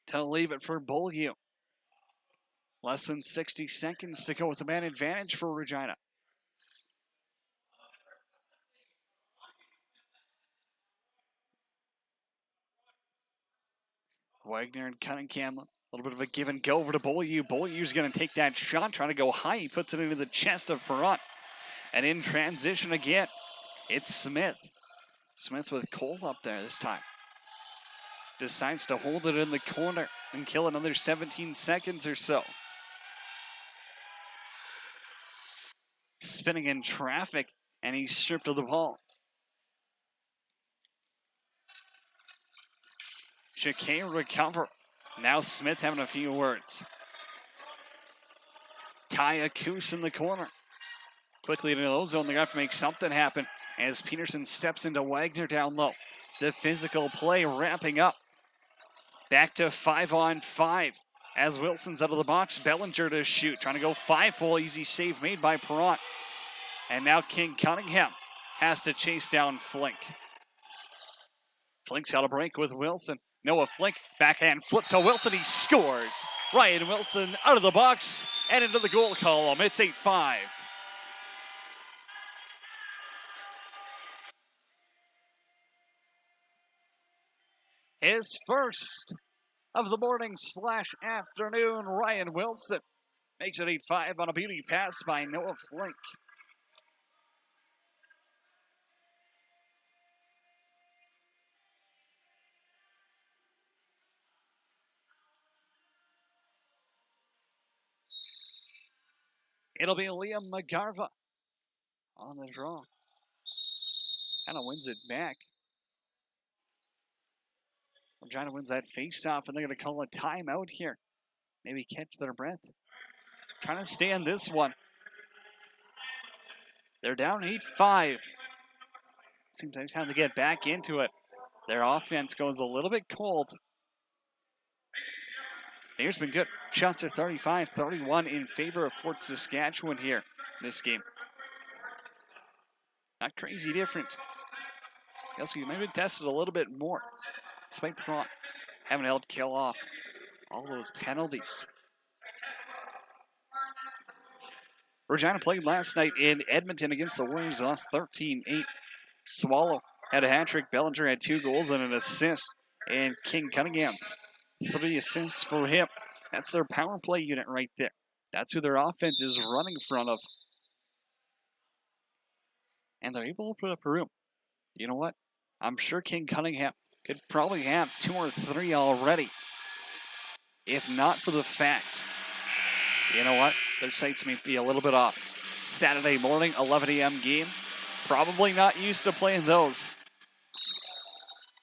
to leave it for Beaulieu. Less than 60 seconds to go with the man advantage for Regina. Wagner and Cunningham, a little bit of a give and go over to Beaulieu. Beaulieu's going to take that shot, trying to go high. He puts it into the chest of Perron. And in transition again, it's Smith. Smith with Cole up there this time. Decides to hold it in the corner and kill another 17 seconds or so. Spinning in traffic, and he's stripped of the ball. Chikay recover. Now Smith having a few words. Ty Akus in the corner. Quickly into the low zone, they have to make something happen as Peterson steps into Wagner down low. The physical play wrapping up. Back to 5-on-5 as Wilson's out of the box. Bellinger to shoot, trying to go 5-hole. Easy save made by Perron. And now King Cunningham has to chase down Flink. Flink's got a break with Wilson. Noah Flink, backhand flip to Wilson. He scores. Ryan Wilson out of the box and into the goal column. It's 8-5. His first of the morning/afternoon, Ryan Wilson makes it 8-5 on a beauty pass by Noah Flink. It'll be Liam McGarva on the draw. Kind of wins it back. Regina wins that face-off, and they're going to call a timeout here. Maybe catch their breath. Trying to stay on this one. They're down 8-5. Seems like time to get back into it. Their offense goes a little bit cold. They've been good. Shots are 35-31 in favor of Fort Saskatchewan here this game. Not crazy different. Also, you might have been tested a little bit more. Despite Perron having held kill off all those penalties. Regina played last night in Edmonton against the Warriors. They lost 13-8. Swallow had a hat trick. Bellinger had 2 goals and an assist. And King Cunningham, 3 assists for him. That's their power play unit right there. That's who their offense is running in front of. And they're able to put up a room. You know what? I'm sure King Cunningham could probably have 2 or 3 already. If not for the fact, you know what? Their sights may be a little bit off. Saturday morning, 11 a.m. game. Probably not used to playing those.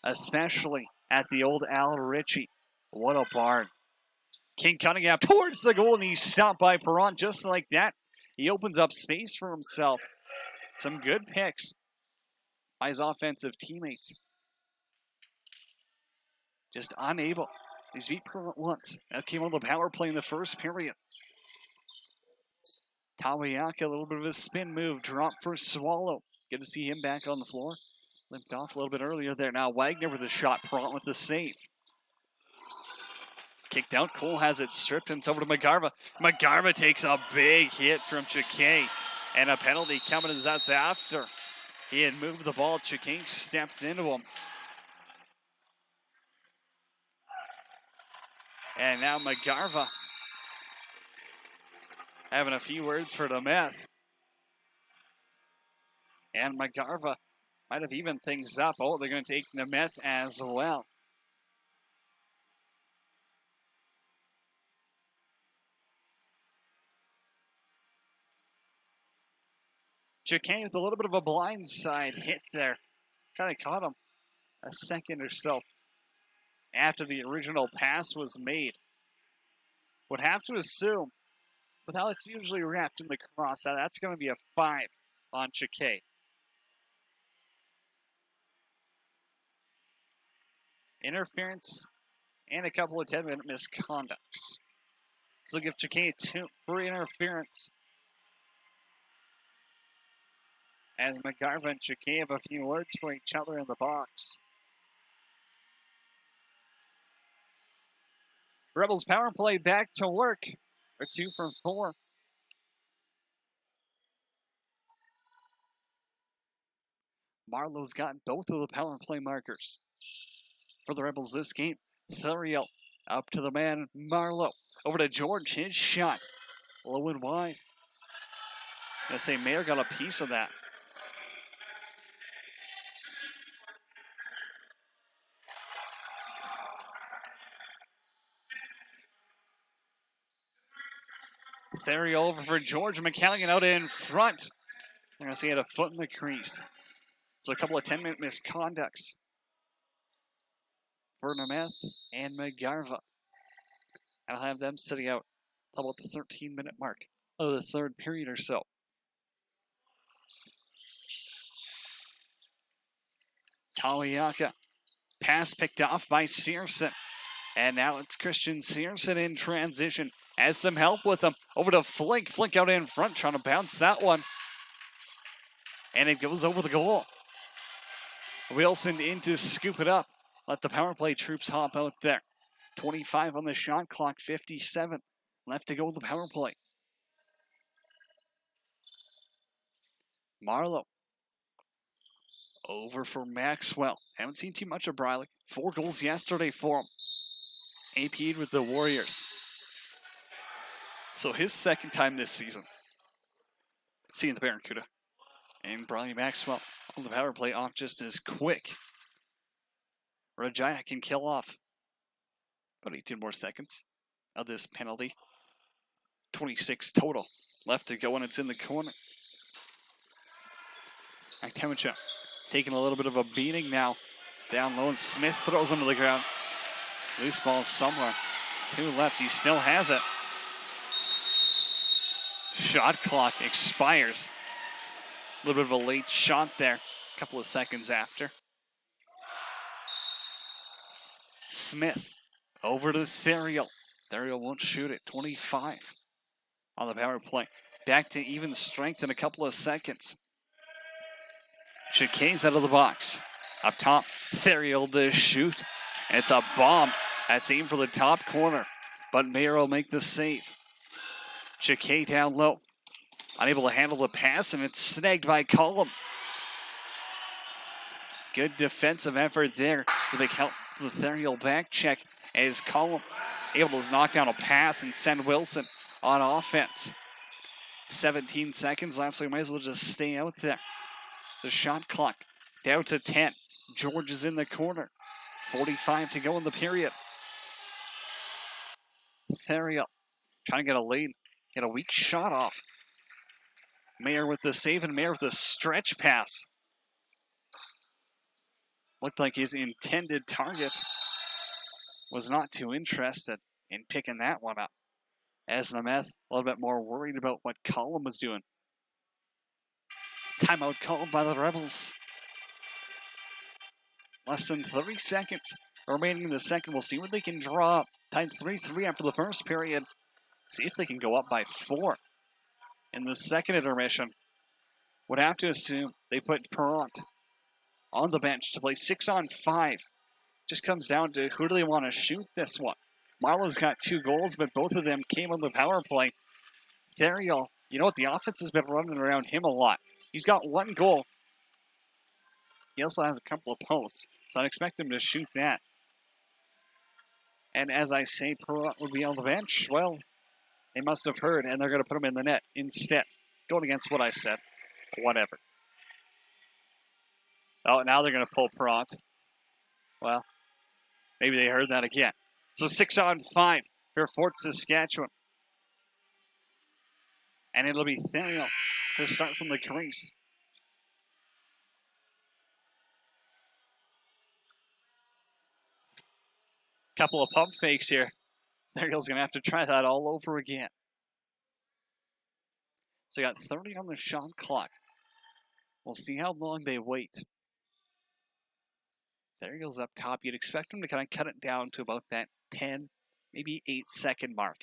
Especially at the old Al Ritchie. What a barn. King Cunningham towards the goal, and he's stopped by Perron just like that. He opens up space for himself. Some good picks. by his offensive teammates. Just unable. He's beat Pearl once. That came on the power play in the first period. Tawayaka, a little bit of a spin move, drop for Swallow. Good to see him back on the floor. Limped off a little bit earlier there. Now Wagner with a shot, Perron with the save. Kicked out, Cole has it stripped, and it's over to McGarva. McGarva takes a big hit from Chikay, and a penalty coming as that's after. He had moved the ball, Chikay stepped into him. And now McGarva having a few words for Nemeth. And McGarva might have evened things up. Oh, they're going to take Nemeth as well. Chikay with a little bit of a blindside hit there. Kind of caught him a second or so after the original pass was made. Would have to assume, with how it's usually wrapped in the cross, that's going to be a 5 on Chikay. Interference and a couple of 10-minute misconducts. So give Chikay 2 for interference. As McGarva and Chikay have a few words for each other in the box. Rebels power play back to work. Or 2 from 4. Marlowe's gotten both of the power play markers for the Rebels this game. Thuriel up to the man, Marlowe. Over to George, his shot. Low and wide. I'm going to say Mayer got a piece of that. Thuriel over for George. McCalligan out in front. I'm going to say he had a foot in the crease. So a couple of 10-minute misconducts for Nemeth and McGarva. And I'll have them sitting out until about the 13-minute mark of the third period or so. Tawayaka. Pass picked off by Searson. And now it's Christian Searson in transition. Has some help with him. Over to Flink. Flink out in front, trying to bounce that one. And it goes over the goal. Wilson in to scoop it up. Let the power play troops hop out there. 25 on the shot clock, 57 left to go with the power play. Marlowe. Over for Maxwell. Haven't seen too much of Briley. 4 goals yesterday for him. AP'd with the Warriors. So his second time this season seeing the Barracuda. And Briley Maxwell on the power play off just as quick. Regina can kill off about 18 more seconds of this penalty. 26 total left to go, and it's in the corner. Akemicha taking a little bit of a beating now. Down low, and Smith throws him to the ground. Loose ball somewhere. 2 left, he still has it. Shot clock expires. A little bit of a late shot there, a couple of seconds after. Smith over to Therial. Therial won't shoot it. 25 on the power play. Back to even strength in a couple of seconds. Chikay's out of the box. Up top, Therial to shoot. It's a bomb. That's aimed for the top corner, but Mayer will make the save. Chikay down low. Unable to handle the pass, and it's snagged by Cullum. Good defensive effort there. It's a big help from the Therial back check as Cullum able to knock down a pass and send Wilson on offense. 17 seconds left, so we might as well just stay out there. The shot clock down to 10. George is in the corner. 45 to go in the period. Therial trying to get a lead, get a weak shot off. Mayer with the save, and Mayer with the stretch pass. Looked like his intended target was not too interested in picking that one up. As Nemeth a little bit more worried about what Cullum was doing. Timeout called by the Rebels. Less than 30 seconds remaining in the second. We'll see what they can draw up. Tied 3-3 after the first period. See if they can go up by 4 in the second intermission. Would have to assume they put Perrant on the bench to play 6-on-5. Just comes down to who do they want to shoot this one. Marlowe's got 2 goals, but both of them came on the power play. Theriault, you know what? The offense has been running around him a lot. He's got 1 goal. He also has a couple of posts, so I'd expect him to shoot that. And as I say, Perrant would be on the bench. Well, they must have heard, and they're going to put him in the net instead. Going against what I said. Whatever. Oh, now they're going to pull Perrant. Well, maybe they heard that again. So 6-on-5 for Fort Saskatchewan. And it'll be Theriault to start from the crease. Couple of pump fakes here. Theriault's going to have to try that all over again. So you got 30 on the shot clock. We'll see how long they wait. Theriault's up top. You'd expect them to kind of cut it down to about that 10, maybe 8-second mark.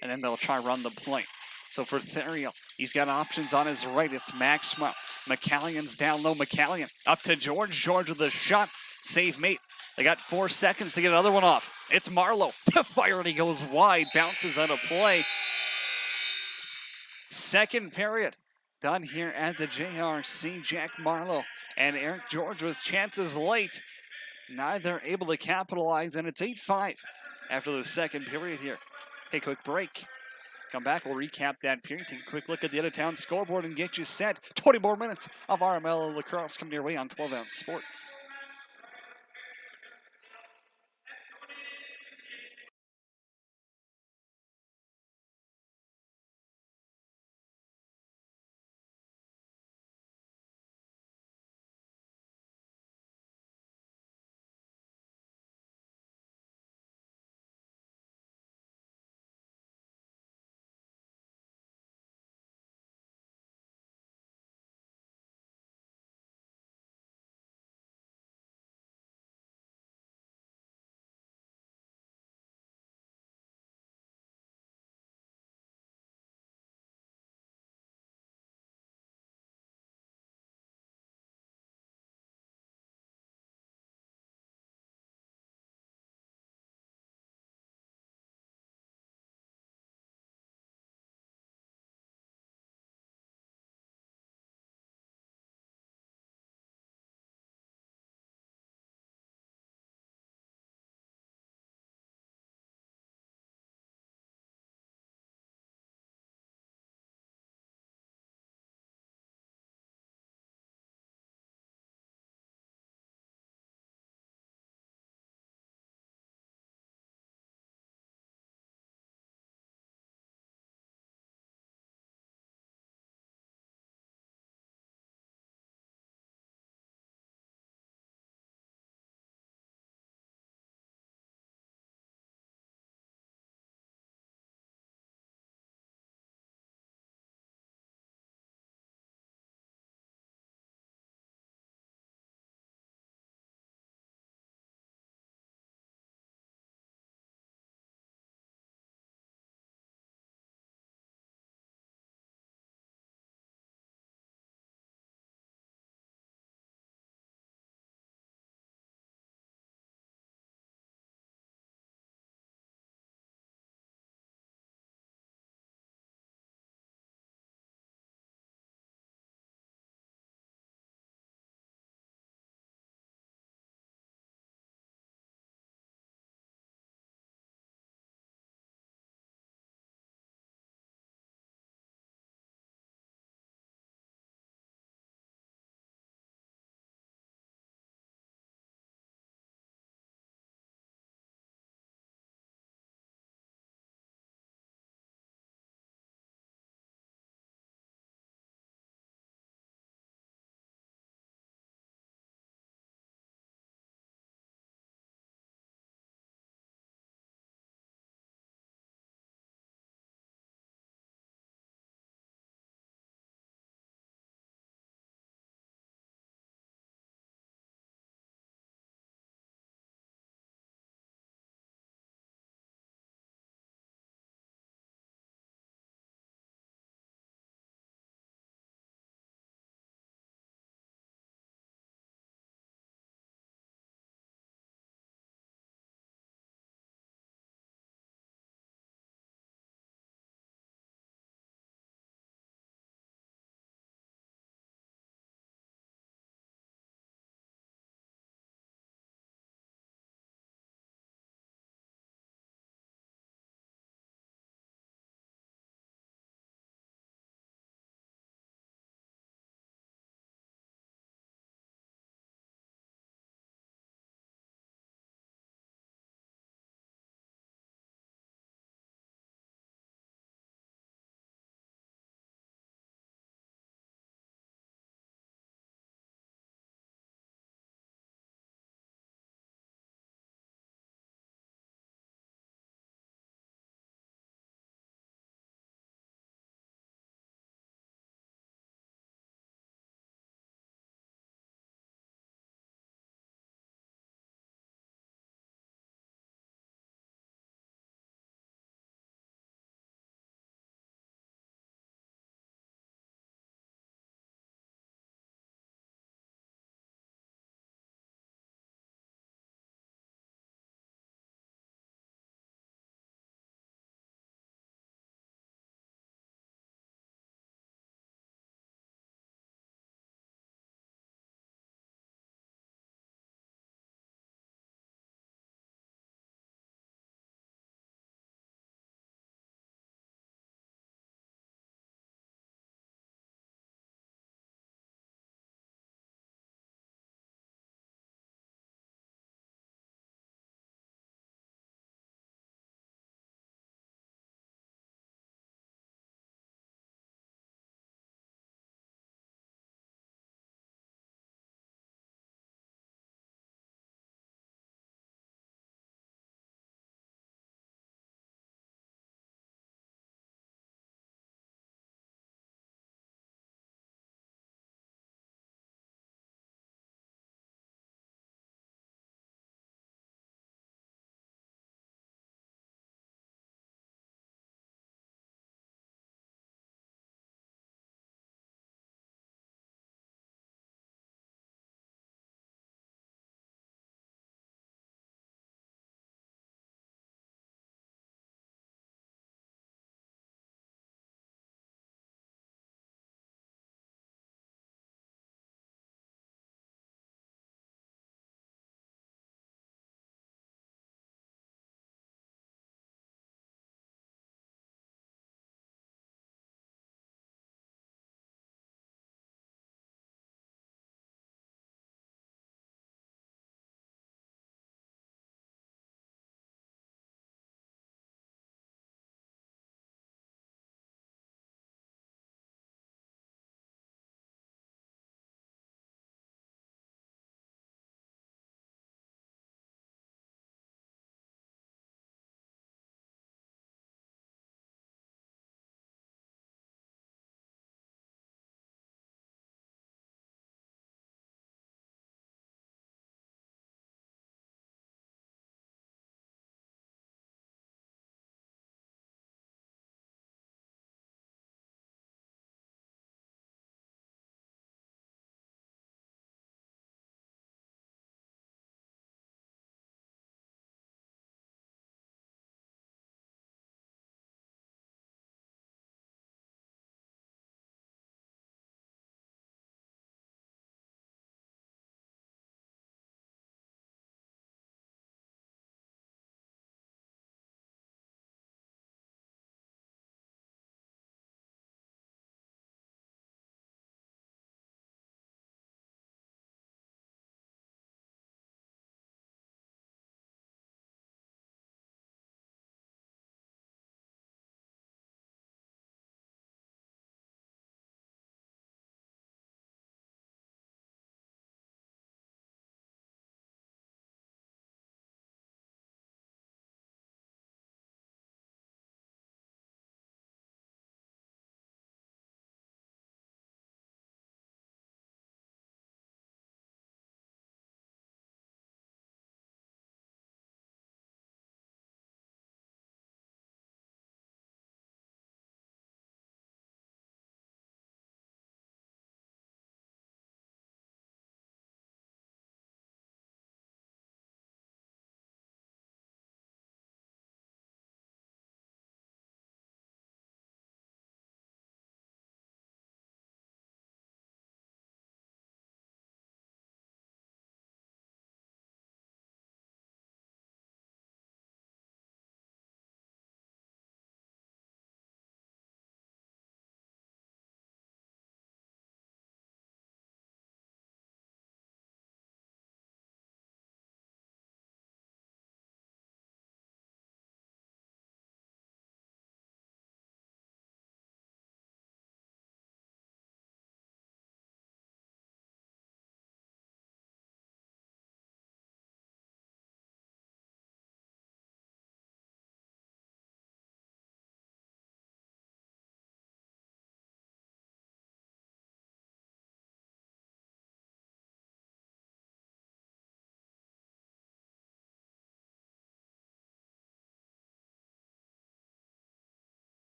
And then they'll try run the point. So for Theriault, he's got options on his right. It's Maxwell. McCallion's down low. McCallion up to George. George with a shot. Save mate. They got 4 seconds to get another one off. It's Marlowe. Fire and he goes wide. Bounces out of play. Second period done here at the JRC. Jack Marlowe and Eric George with chances late. Neither able to capitalize, and it's 8-5 after the second period here. Take a quick break. Come back, we'll recap that period, take a quick look at the out-of-town scoreboard and get you set. 20 more minutes of RML lacrosse coming your way on 12-ounce sports.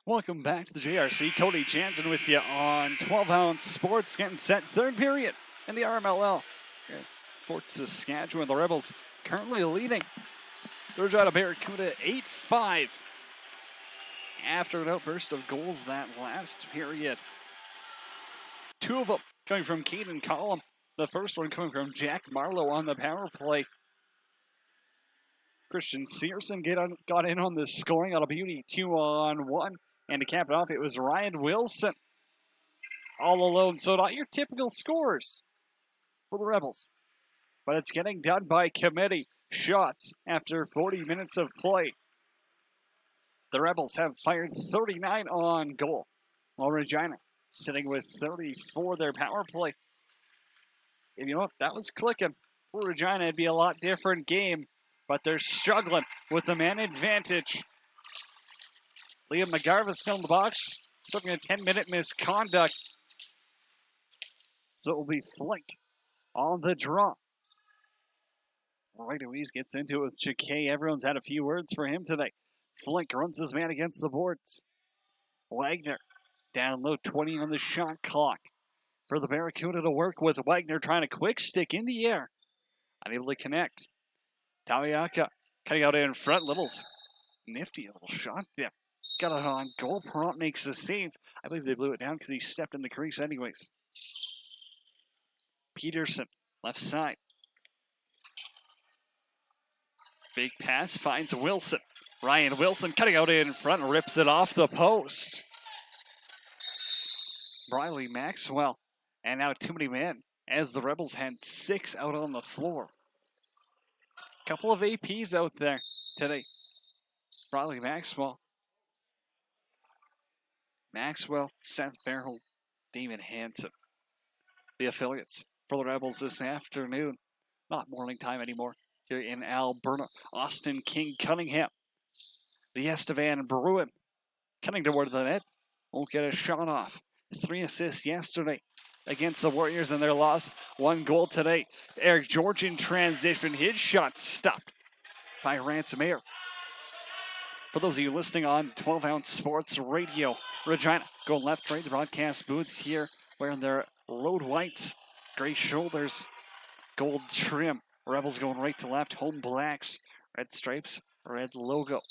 Welcome back to the JRC. Cody Jansen with you on 12-ounce sports, getting set third period in the RMLL. Fort Saskatchewan, the Rebels currently leading the Regina Barracuda 8-5 after an outburst of goals that last period. Two of them coming from Caden Collum. The first one coming from Jack Marlowe on the power play. Christian Searson got in on the scoring on a beauty 2-on-1. And to cap it off, it was Ryan Wilson all alone. So not your typical scores for the Rebels. But it's getting done by committee. Shots after 40 minutes of play. The Rebels have fired 39 on goal, while Regina sitting with 34 their power play. And you know what? That was clicking. For Regina, it'd be a lot different game, but they're struggling with the man advantage. Liam McGarvis still in the box, serving a 10-minute misconduct. So it will be Flink on the draw. Right Louise gets into it with Chakay. Everyone's had a few words for him today. Flink runs his man against the boards. Wagner down low, 20 on the shot clock. For the Barracuda to work with. Wagner trying a quick stick in the air. Unable to connect. Tawiaka cutting out in front. Little's nifty little shot there. Got it on goal. Prompt makes the save. I believe they blew it down because he stepped in the crease anyways. Peterson, left side. Fake pass finds Wilson. Ryan Wilson cutting out in front, rips it off the post. Briley Maxwell. And now too many men as the Rebels had 6 out on the floor. Couple of APs out there today. Briley Maxwell. Seth Fairholt, Damon Hanson. The affiliates for the Rebels this afternoon. Not morning time anymore. Here in Alberta. Austin King Cunningham. The Estevan Bruin coming toward the net. Won't get a shot off. 3 assists yesterday against the Warriors in their loss. 1 goal today. Eric George in transition. His shot stopped by Ransom Air. For those of you listening on 12-ounce sports radio, Regina going left, right. The broadcast booths here wearing their road whites, gray shoulders, gold trim. Rebels going right to left. Home blacks, red stripes, red logo.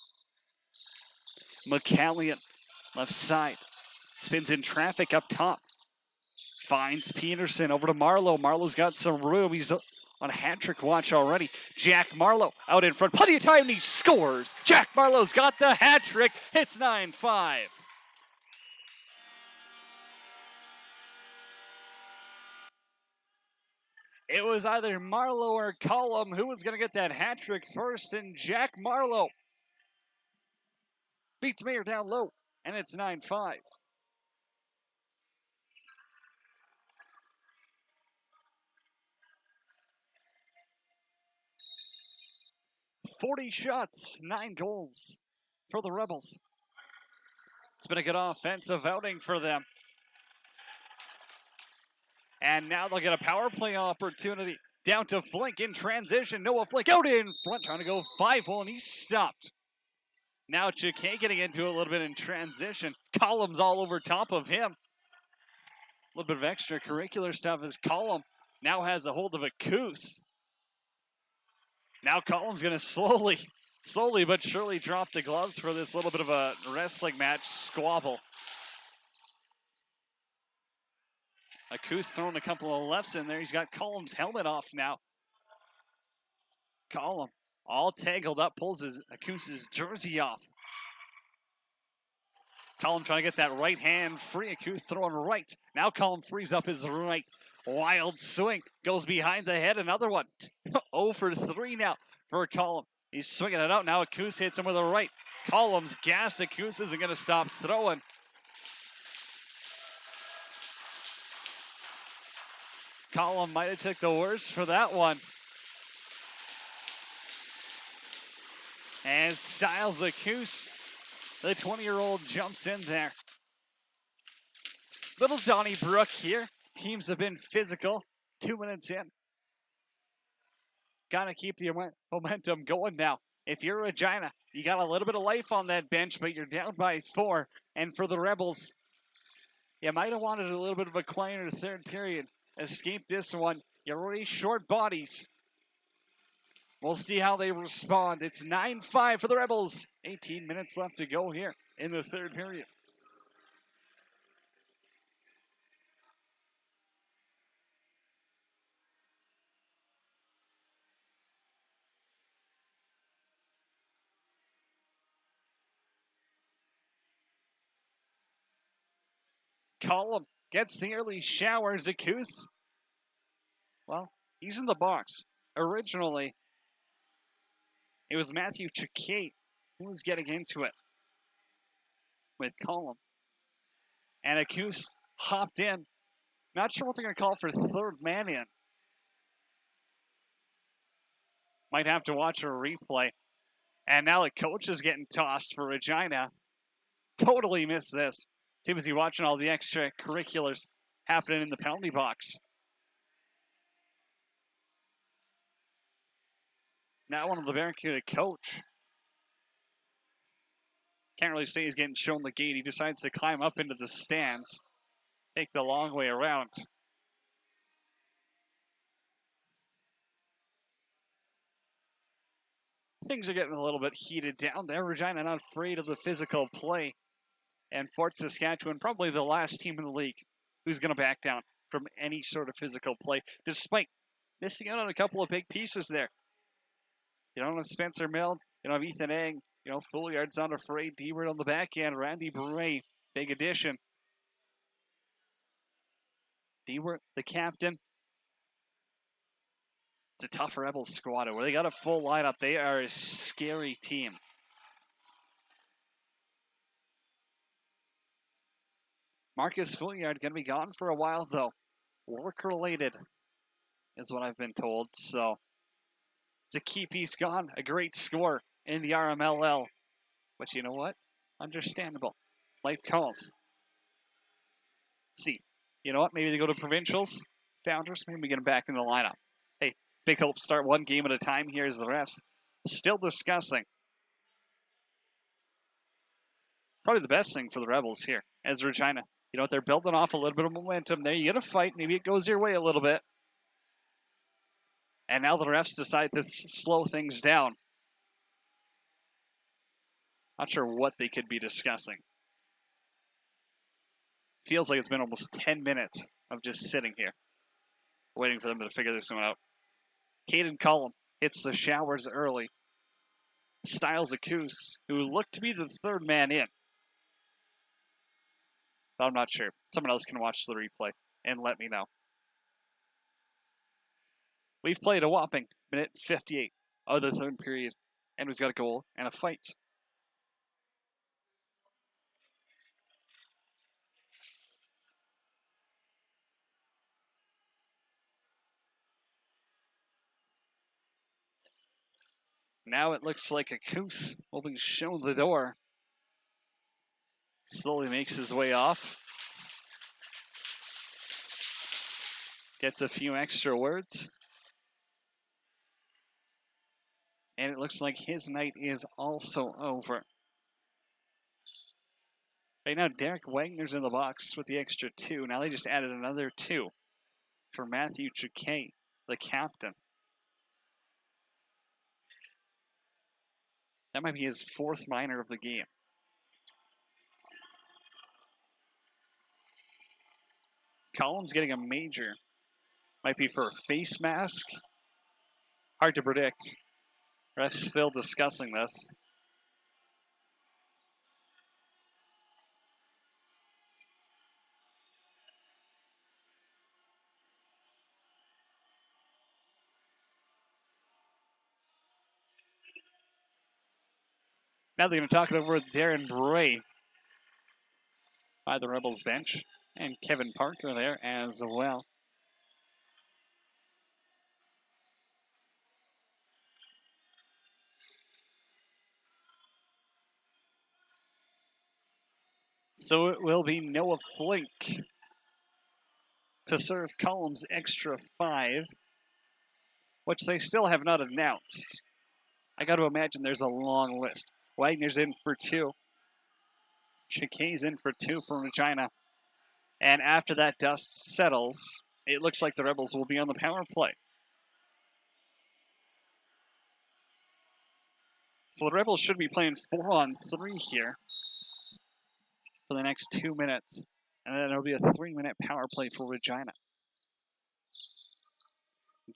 McCallion, left side. Spins in traffic up top. Finds Peterson over to Marlowe. Marlowe's got some room. He's on a hat-trick watch already. Jack Marlowe out in front. Plenty of time and he scores. Jack Marlowe's got the hat-trick. It's 9-5. It was either Marlowe or Collum who was going to get that hat-trick first, and Jack Marlowe beats Mayer down low, and it's 9-5. "40 shots, 9 goals for the Rebels. It's been a good offensive outing for them. And now they'll get a power play opportunity. Down to Flink in transition. Noah Flink out in front, trying to go 5-hole, and he's stopped. Now Chakay getting into it a little bit in transition. Collum's all over top of him. A little bit of extracurricular stuff as Collum now has a hold of a Coos. Now Collum's going to slowly but surely drop the gloves for this little bit of a wrestling match squabble. Akus throwing a couple of lefts in there. He's got Collum's helmet off now. Collum all tangled up, pulls Akus's jersey off. Collum trying to get that right hand free. Akus throwing right. Now Collum frees up his right. Wild swing. Goes behind the head. Another one. 0 for 3 now for Collum. He's swinging it out. Now Akus hits him with a right. Collum's gassed. Akus isn't going to stop throwing. Collum might have took the worst for that one. And Styles Akus, the 20-year-old, jumps in there. Little Donnybrook here. Teams have been physical. 2 minutes in. Gotta keep the momentum going now. if you're Regina, you got a little bit of life on that bench, but you're down by 4. And for the Rebels, you might have wanted a little bit of a quieter third period. Escape this one. You're already short bodies. We'll see how they respond. It's 9-5 for the Rebels. 18 minutes left to go here in the third period. Column gets the early shower. Zakus, well, he's in the box. Originally, it was Matthew Chakate who was getting into it with Column. And Zakus hopped in. Not sure what they're going to call for third man in. Might have to watch a replay. And now the coach is getting tossed for Regina. Totally missed this. Too busy watching all the extracurriculars happening in the penalty box. Now one of the Barracuda coach. Can't really say he's getting shown the gate. He decides to climb up into the stands. Take the long way around. Things are getting a little bit heated down there. Regina not afraid of the physical play. And Fort Saskatchewan, probably the last team in the league who's going to back down from any sort of physical play, despite missing out on a couple of big pieces there. You don't have Spencer Mild, you don't have Ethan Eng, you know, Fulliard's not afraid. D-Word on the back end, Randy Bray, big addition. D-Word, the captain. It's a tough Rebels squad where they got a full lineup. They are a scary team. Marcus Fulliard going to be gone for a while, though. Work-related is what I've been told. So to keep he's gone, a great score in the RMLL. But you know what? Understandable. Life calls. Let's see. You know what? Maybe they go to provincials. Founders, maybe we get them back in the lineup. Hey, big hope start one game at a time here as the refs still discussing. Probably the best thing for the Rebels here as Regina. You know what? They're building off a little bit of momentum there. You get a fight. Maybe it goes your way a little bit. And now the refs decide to slow things down. Not sure what they could be discussing. Feels like it's been almost 10 minutes of just sitting here, waiting for them to figure this one out. Caden Cullum hits the showers early. Styles Zakus, who looked to be the third man in. But I'm not sure. Someone else can watch the replay and let me know. We've played a whopping minute 58 of the third period, and we've got a goal and a fight. Now it looks like Zakus will be shown the door. Slowly makes his way off. Gets a few extra words. And it looks like his night is also over. Right now, Derek Wagner's in the box with the extra 2. Now they just added another 2 for Matthew Chakay, the captain. That might be his 4th minor of the game. Collins getting a major. Might be for a face mask. Hard to predict. Refs still discussing this. Now they're going to talk it over with Darren Bray by the Rebels bench. And Kevin Parker there as well. So it will be Noah Flink to serve Columns extra 5, which they still have not announced. I got to imagine there's a long list. Wagner's in for 2. Chikay's in for 2 for Regina. And after that dust settles, it looks like the Rebels will be on the power play. So the Rebels should be playing 4-on-3 here for the next 2 minutes. And then it'll be a 3-minute power play for Regina.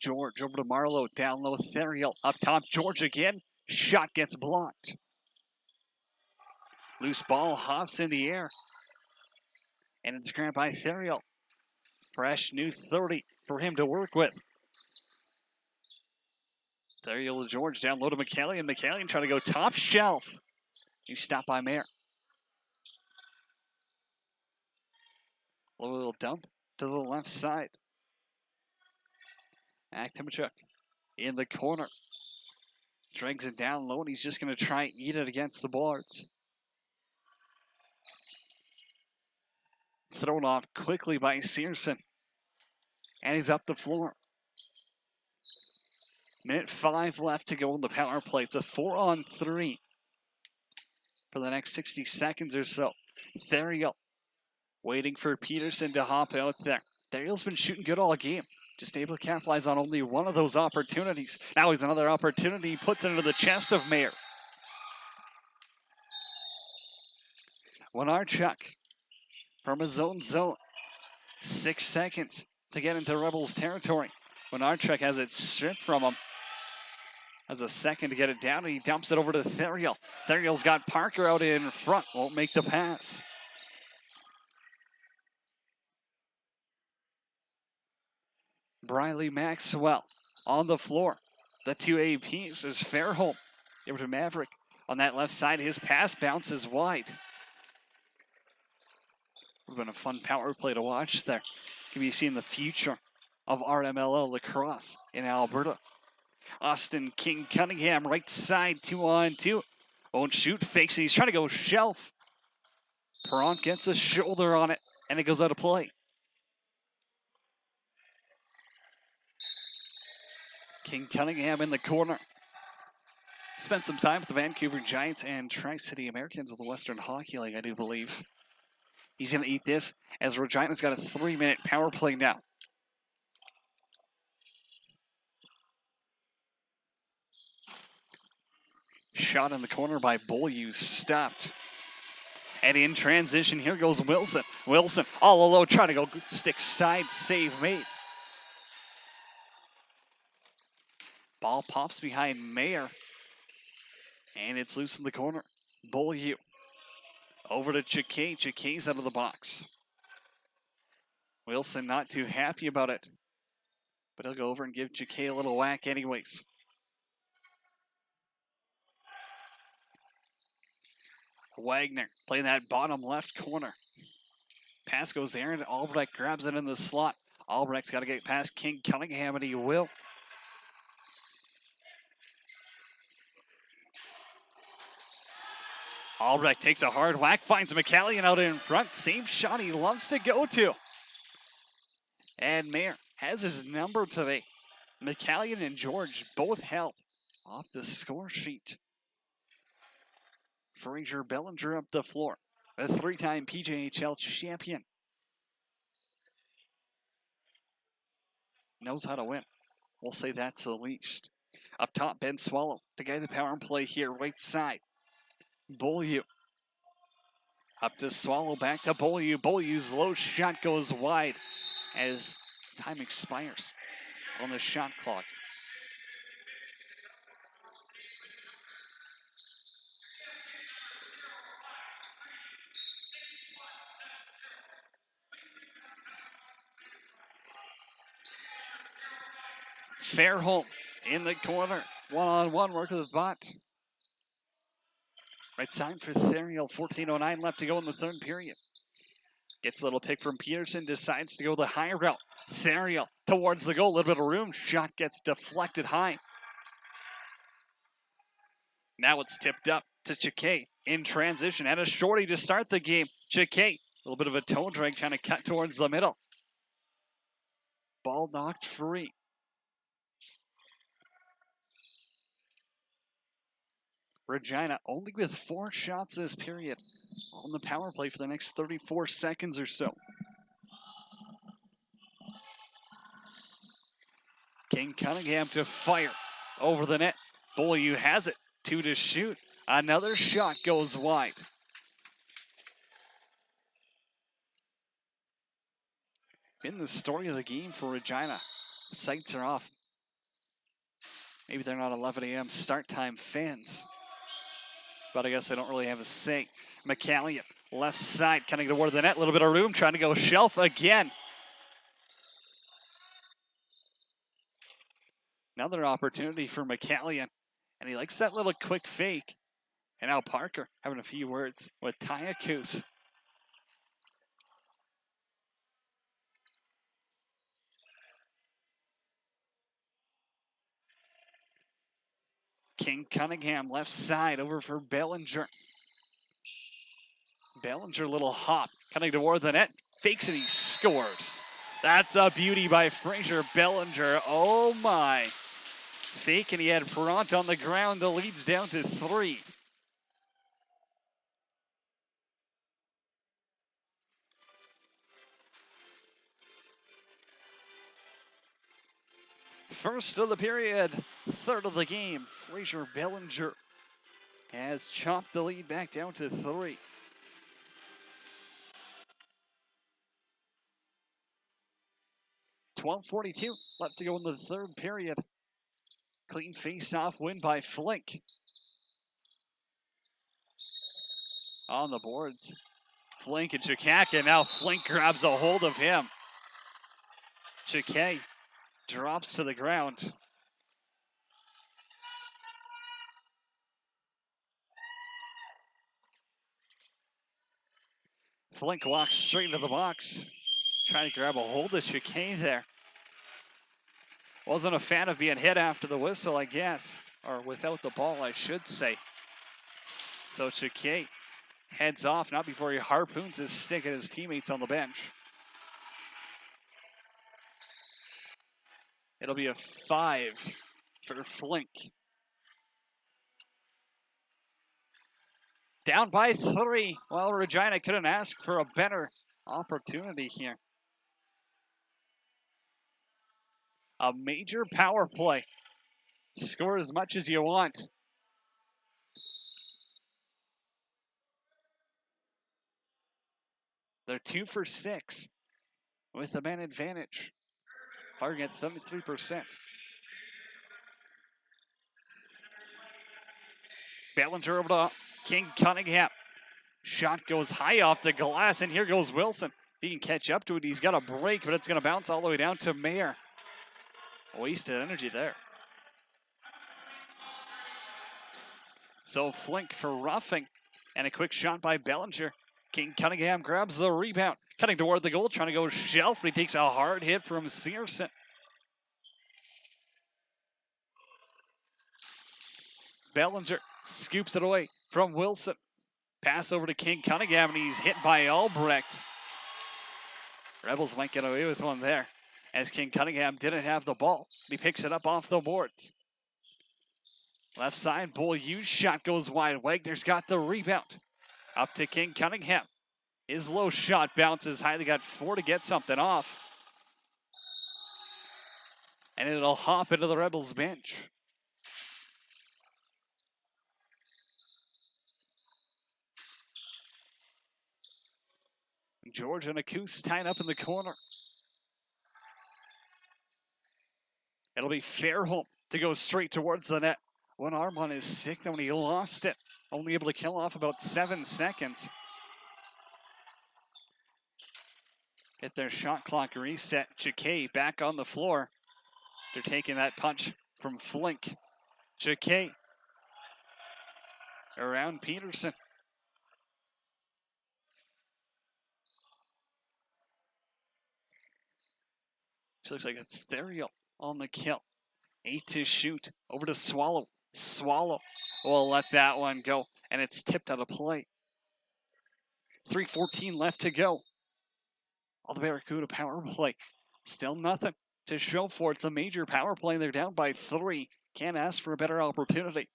George over to Marlowe, down low, Theriault up top, George again. Shot gets blocked. Loose ball hops in the air. And it's grabbed by Theriault. Fresh new 30 for him to work with. Theriault to George, down low to McCallion. McCallion trying to go top shelf. He's stopped by Mayer. A little dump to the left side. Akhtemachuk in the corner. Drags it down low, and he's just going to try and eat it against the boards. Thrown off quickly by Searson. And he's up the floor. Minute 5 left to go in the power play. It's a 4-on-3 for the next 60 seconds or so. Theriault waiting for Peterson to hop out there. Theriault's been shooting good all game. Just able to capitalize on only one of those opportunities. Now he's another opportunity. He puts it into the chest of Mayer. Winarchuk from his own zone. 6 seconds to get into Rebels territory. Winarchuk has it stripped from him. Has a second to get it down, and he dumps it over to Theriault. Theriault's got Parker out in front. Won't make the pass. Briley Maxwell on the floor. The 2 APs is Fairholm. Over to Maverick. On that left side, his pass bounces wide. Would have been a fun power play to watch there. Can be seeing the future of RMLO lacrosse in Alberta. Austin King Cunningham, right side, 2-on-2. Won't shoot, fakes it. He's trying to go shelf. Perron gets a shoulder on it, and it goes out of play. King Cunningham in the corner. Spent some time with the Vancouver Giants and Tri-City Americans of the Western Hockey League, I do believe. He's going to eat this as Regina's got a 3-minute power play now. Shot in the corner by Beaulieu, stopped. And in transition, here goes Wilson. Wilson all alone, trying to go stick side, save made. Ball pops behind Mayer. And it's loose in the corner. Beaulieu. Over to Chikay. Chikay's out of the box. Wilson not too happy about it. But he'll go over and give Chikay a little whack anyways. Wagner playing that bottom left corner. Pass goes there, and Albrecht grabs it in the slot. Albrecht's got to get past King Cunningham, and he will. Albrecht takes a hard whack, finds McCallion out in front. Same shot he loves to go to. And Mayer has his number today. McCallion and George both held off the score sheet. Fraser Bellinger up the floor, a 3-time PJHL champion. Knows how to win. We'll say that's the least. Up top, Ben Swallow to guide the power play here, right side. Beaulieu. Up to Swallow, back to Beaulieu. Beaulieu's low shot goes wide as time expires on the shot clock. Fairholm in the corner. One-on-one work with the bot. Right side for Theriault. 14:09 left to go in the third period. Gets a little pick from Peterson. Decides to go the high route. Theriault towards the goal. A little bit of room. Shot gets deflected high. Now it's tipped up to Chikay in transition. And a shorty to start the game. Chikay, a little bit of a toe drag, trying to cut towards the middle. Ball knocked free. Regina only with 4 shots this period on the power play for the next 34 seconds or so. King Cunningham to fire over the net. Beaulieu has it. 2 to shoot. Another shot goes wide. Been the story of the game for Regina. Sights are off. Maybe they're not 11 a.m. start time fans, but I guess they don't really have a say. McCallion, left side, cutting toward the net. A little bit of room, trying to go shelf again. Another opportunity for McCallion, and he likes that little quick fake. And now Parker having a few words with Taya Coos. King Cunningham left side over for Bellinger. Bellinger, a little hop, cutting toward the net, fakes and he scores. That's a beauty by Fraser Bellinger. Oh my. Fake and he had Perrant on the ground. The lead's down to 3. First of the period, third of the game. Fraser Bellinger has chopped the lead back down to 3. .12:42 left to go in the third period. Clean face-off win by Flink. On the boards, Flink and Chikaka. Now Flink grabs a hold of him. Chikay drops to the ground. Flink walks straight into the box, trying to grab a hold of Chikay there. Wasn't a fan of being hit after the whistle, I guess, or without the ball, I should say. So Chikay heads off, not before he harpoons his stick at his teammates on the bench. It'll be a 5 for Flink. Down by 3. Well, Regina couldn't ask for a better opportunity here. A major power play. Score as much as you want. They're 2 for 6 with the man advantage. Firing at 73%. Bellinger over to King Cunningham. Shot goes high off the glass, and here goes Wilson. If he can catch up to it, he's got a break, but it's going to bounce all the way down to Mayer. Wasted energy there. So Flink for roughing, and a quick shot by Bellinger. King Cunningham grabs the rebound, cutting toward the goal, trying to go shelf, but he takes a hard hit from Searson. Bellinger scoops it away from Wilson. Pass over to King Cunningham, and he's hit by Albrecht. Rebels might get away with one there, as King Cunningham didn't have the ball. He picks it up off the boards. Left side, Beaulieu's shot goes wide. Wagner's got the rebound. Up to King Cunningham. His low shot bounces high. They got 4 to get something off. And it'll hop into the Rebels bench. George and Akus tied up in the corner. It'll be Fairholm to go straight towards the net. One arm on his stick, when he lost it. Only able to kill off about 7 seconds. Get their shot clock reset. Chikay back on the floor. They're taking that punch from Flink. Chikay around Peterson. She looks like it's Therial on the kill. 8 to shoot. Over to Swallow. Swallow will let that one go. And it's tipped out of play. 3:14 left to go. All the Barracuda power play. Still nothing to show for it. It's a major power play. They're down by 3. Can't ask for a better opportunity.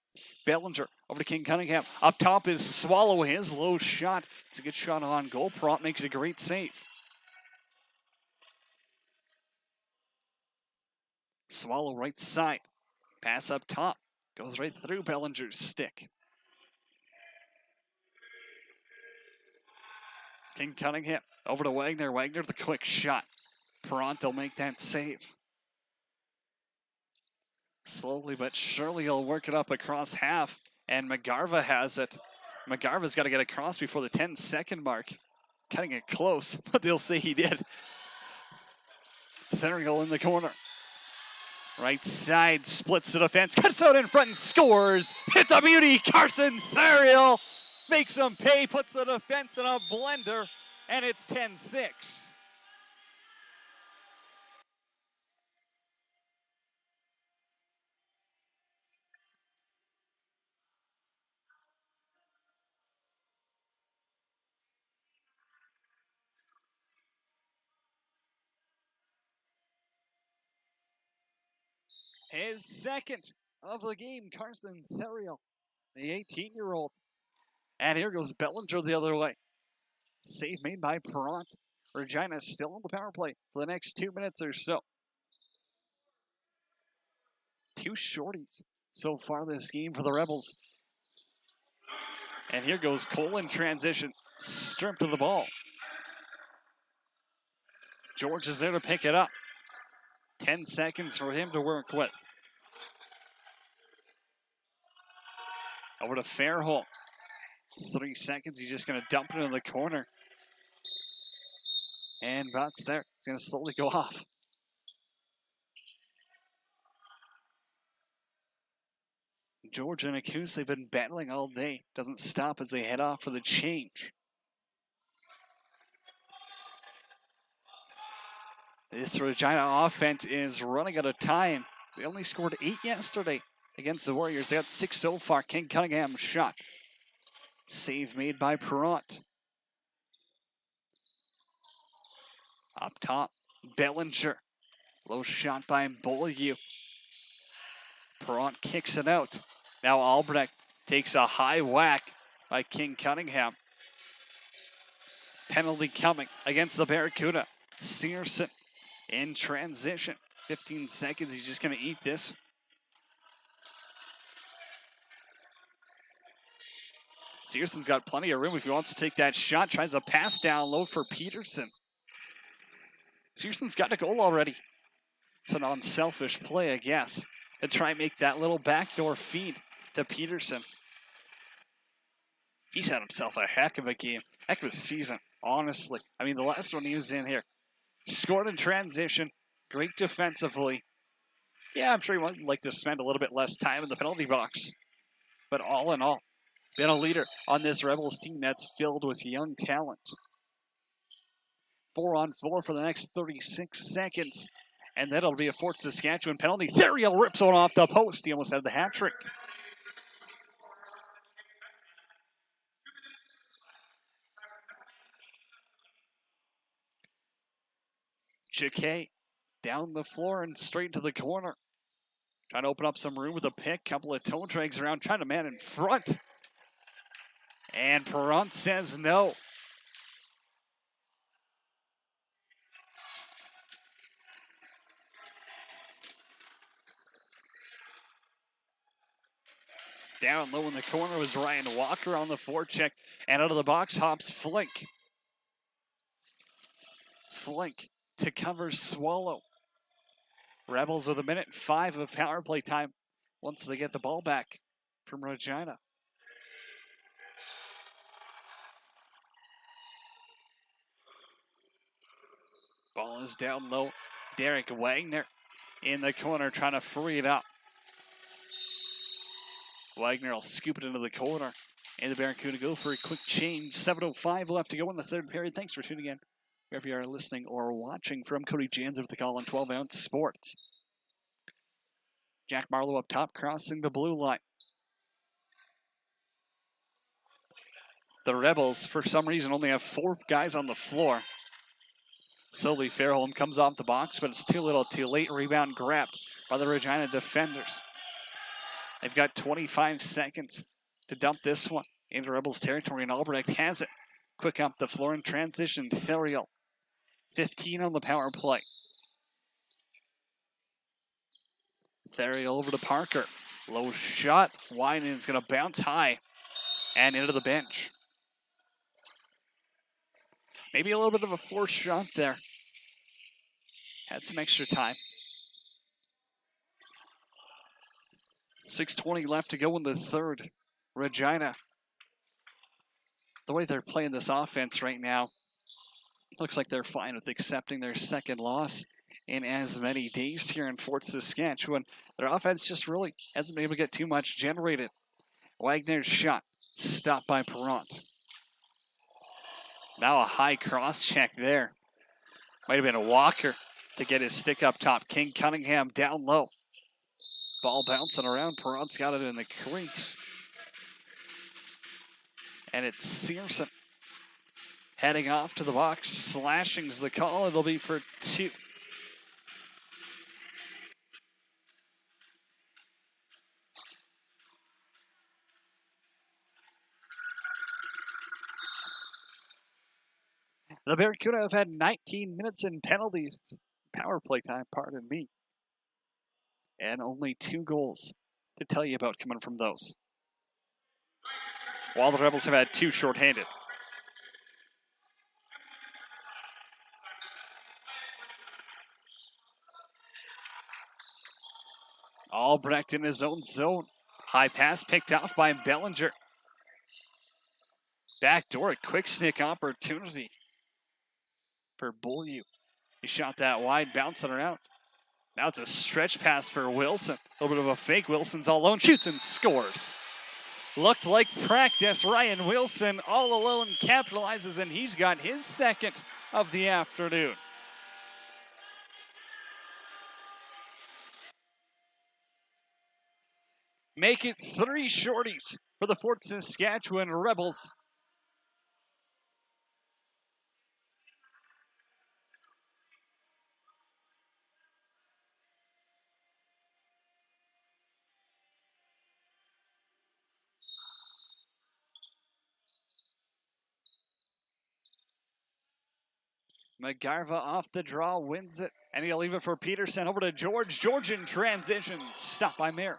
Bellinger over to King Cunningham. Up top is Swallow. His low shot. It's a good shot on goal. Perrant makes a great save. Swallow right side. Pass up top. Goes right through Bellinger's stick. King Cunningham over to Wagner. Wagner the quick shot. Perrant will make that save. Slowly but surely he'll work it up across half. And McGarva has it. McGarva's got to get across before the 10-second mark. Cutting it close, but they'll say he did. Therial in the corner. Right side, splits the defense, cuts out in front and scores. It's a beauty. Carson Therial makes him pay, puts the defense in a blender, and it's 10-6. His second of the game, Carson Therial, the 18-year-old. And here goes Bellinger the other way. Save made by Perrant. Regina still on the power play for the next 2 minutes or so. Two shorties so far this game for the Rebels. And here goes Cole in transition. Stripped of the ball. George is there to pick it up. 10 seconds for him to work with. Over to Fairholm. 3 seconds. He's just going to dump it in the corner. And Butts there. He's going to slowly go off. George and Akuz, they've been battling all day. Doesn't stop as they head off for the change. This Regina offense is running out of time. They only scored 8 yesterday against the Warriors. They got 6 so far. King Cunningham shot. Save made by Perrant. Up top, Bellinger. Low shot by Beaulieu. Perrant kicks it out. Now Albrecht takes a high whack by King Cunningham. Penalty coming against the Barracuda. Searson in transition. 15 seconds, he's just going to eat this. Searson's got plenty of room if he wants to take that shot. Tries a pass down low for Peterson. Searson's got a goal already. It's an unselfish play, I guess, to try and make that little backdoor feed to Peterson. He's had himself a heck of a game. Heck of a season, honestly. I mean, the last one he was in here. Scored in transition. Great defensively. Yeah, I'm sure he would like to spend a little bit less time in the penalty box. But all in all, been a leader on this Rebels team that's filled with young talent. 4-on-4 for the next 36 seconds. And then it'll be a Fort Saskatchewan penalty. Therial rips one off the post. He almost had the hat trick. Jacquet down the floor and straight to the corner. Trying to open up some room with a pick. Couple of toe drags around, trying to man in front. And Perrant says no. Down low in the corner was Ryan Walker on the forecheck. And out of the box hops Flink. Flink to cover Swallow. Rebels with 1:05 of power play time once they get the ball back from Regina. Ball is down low. Derek Wagner in the corner trying to free it up. Wagner will scoop it into the corner. And the Barracuda go for a quick change. 7:05 left to go in the third period. Thanks for tuning in. Wherever you are listening or watching from, Cody Jansen with the call on 12-ounce sports. Jack Marlowe up top, crossing the blue line. The Rebels, for some reason, only have 4 guys on the floor. Slowly, Fairholm comes off the box, but it's too little, too late. Rebound grabbed by the Regina defenders. They've got 25 seconds to dump this one into Rebels territory, and Albrecht has it. Quick up the floor in transition. Therial, 15 on the power play. Therial over to Parker. Low shot. Winans going to bounce high and into the bench. Maybe a little bit of a forced shot there. Had some extra time. 6:20 left to go in the third. Regina, the way they're playing this offense right now, looks like they're fine with accepting their second loss in as many days here in Fort Saskatchewan. Their offense just really hasn't been able to get too much generated. Wagner's shot stopped by Perrant. Now a high cross check there. Might have been a Walker to get his stick up top. King Cunningham down low. Ball bouncing around. Perrant's got it in the crease. And it's Searson heading off to the box. Slashing's the call. It'll be for 2. The Barracuda have had 19 minutes in penalties. Power play time, pardon me. And only 2 goals to tell you about coming from those. While the Rebels have had 2 shorthanded. Albrecht in his own zone. High pass picked off by Bellinger. Backdoor, quick sneak opportunity for Beaulieu. He shot that wide, bouncing around. Now it's a stretch pass for Wilson. A little bit of a fake. Wilson's all alone, shoots and scores. Looked like practice. Ryan Wilson all alone capitalizes, and he's got his second of the afternoon. Make it 3 shorties for the Fort Saskatchewan Rebels. McGarva off the draw, wins it, and he'll leave it for Peterson. Over to George. George in transition, stopped by Mayer.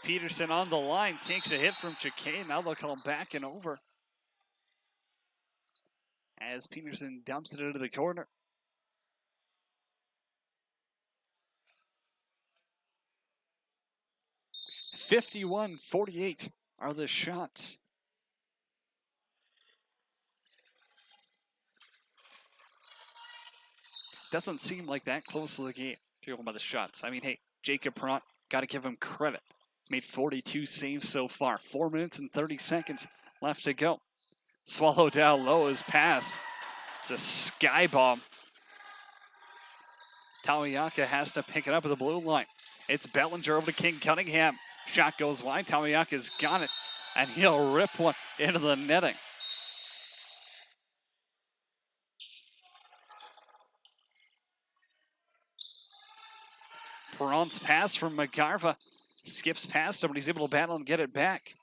Peterson on the line, takes a hit from Chicane. Now they'll call him back and over. As Peterson dumps it into the corner. .51-48 are the shots. Doesn't seem like that close to the game, going by the shots. I mean, hey, Jacob Perrant, got to give him credit. Made 42 saves so far. 4 minutes and 30 seconds left to go. Swallow down low his pass. It's a sky bomb. Tawiaka has to pick it up at the blue line. It's Bellinger over to King Cunningham. Shot goes wide. Tawiaka's got it, and he'll rip one into the netting. Perrant's pass from McGarva. Skips past him, but he's able to battle and get it back.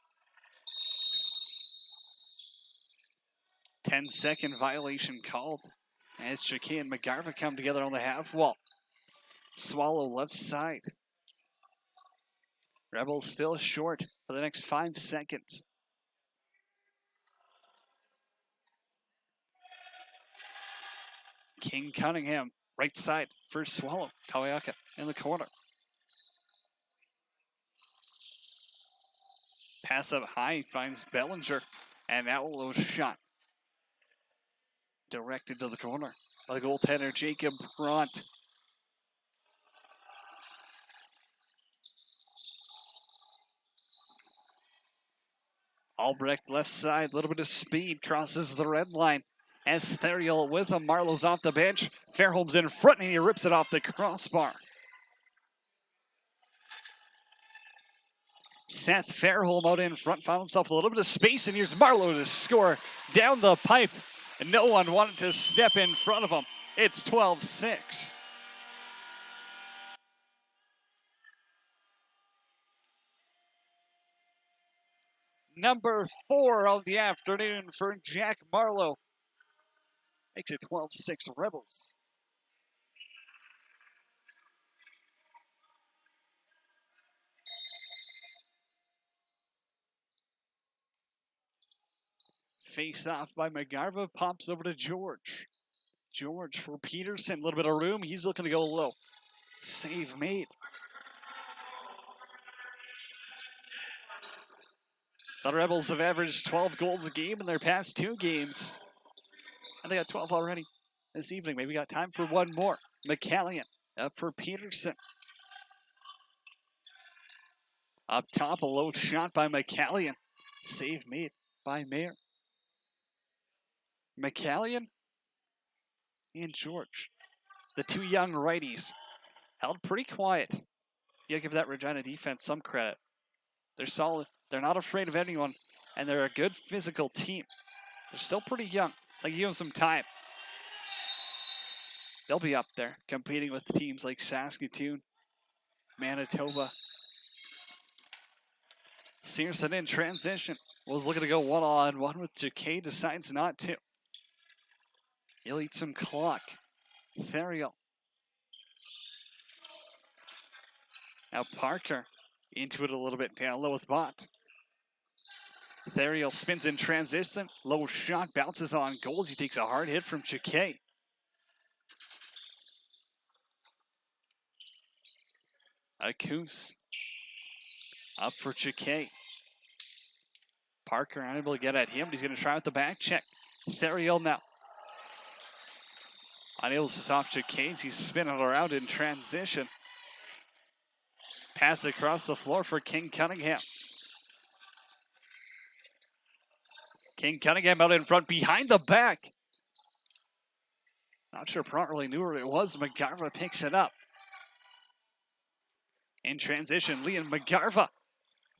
10-second violation called as Chicane and McGarva come together on the half wall. Swallow left side. Rebels still short for the next 5 seconds. King Cunningham, right side for Swallow. Tawiaka in the corner. Pass up high, finds Bellinger, and that will shot. Directed to the corner by the goaltender, Jacob Perrant. Albrecht left side, a little bit of speed, crosses the red line. As Therial with him, Marlowe's off the bench. Fairholm's in front, and he rips it off the crossbar. Seth Fairholm out in front, found himself a little bit of space, and here's Marlowe to score down the pipe. And no one wanted to step in front of him. It's 12-6. Number 4 of the afternoon for Jack Marlowe. Makes it 12-6 Rebels. Face off by McGarva, pops over to George. George for Peterson, a little bit of room. He's looking to go low. Save made. The Rebels have averaged 12 goals a game in their past 2 games. And they got 12 already this evening. Maybe got time for one more. McCallion up for Peterson. Up top, a low shot by McCallion. Save made by Mayer. McCallion and George, the 2 young righties, held pretty quiet. You gotta give that Regina defense some credit. They're solid. They're not afraid of anyone, and they're a good physical team. They're still pretty young. It's like you give them some time. They'll be up there competing with teams like Saskatoon, Manitoba. Searson in transition. Was looking to go one-on-one with Jacquet, decides not to. He'll eat some clock. Theriault. Now Parker into it a little bit, down low with Bott. Theriault spins in transition. Low shot, bounces on goals. He takes a hard hit from Jacquet. Akous up for Jacquet. Parker unable to get at him, but he's going to try with the back check. Theriault now. Unable to stop Jacquet. He's spinning around in transition. Pass across the floor for King Cunningham. King Cunningham out in front, behind the back. Not sure Perrant really knew where it was. McGarva picks it up. In transition, Liam McGarva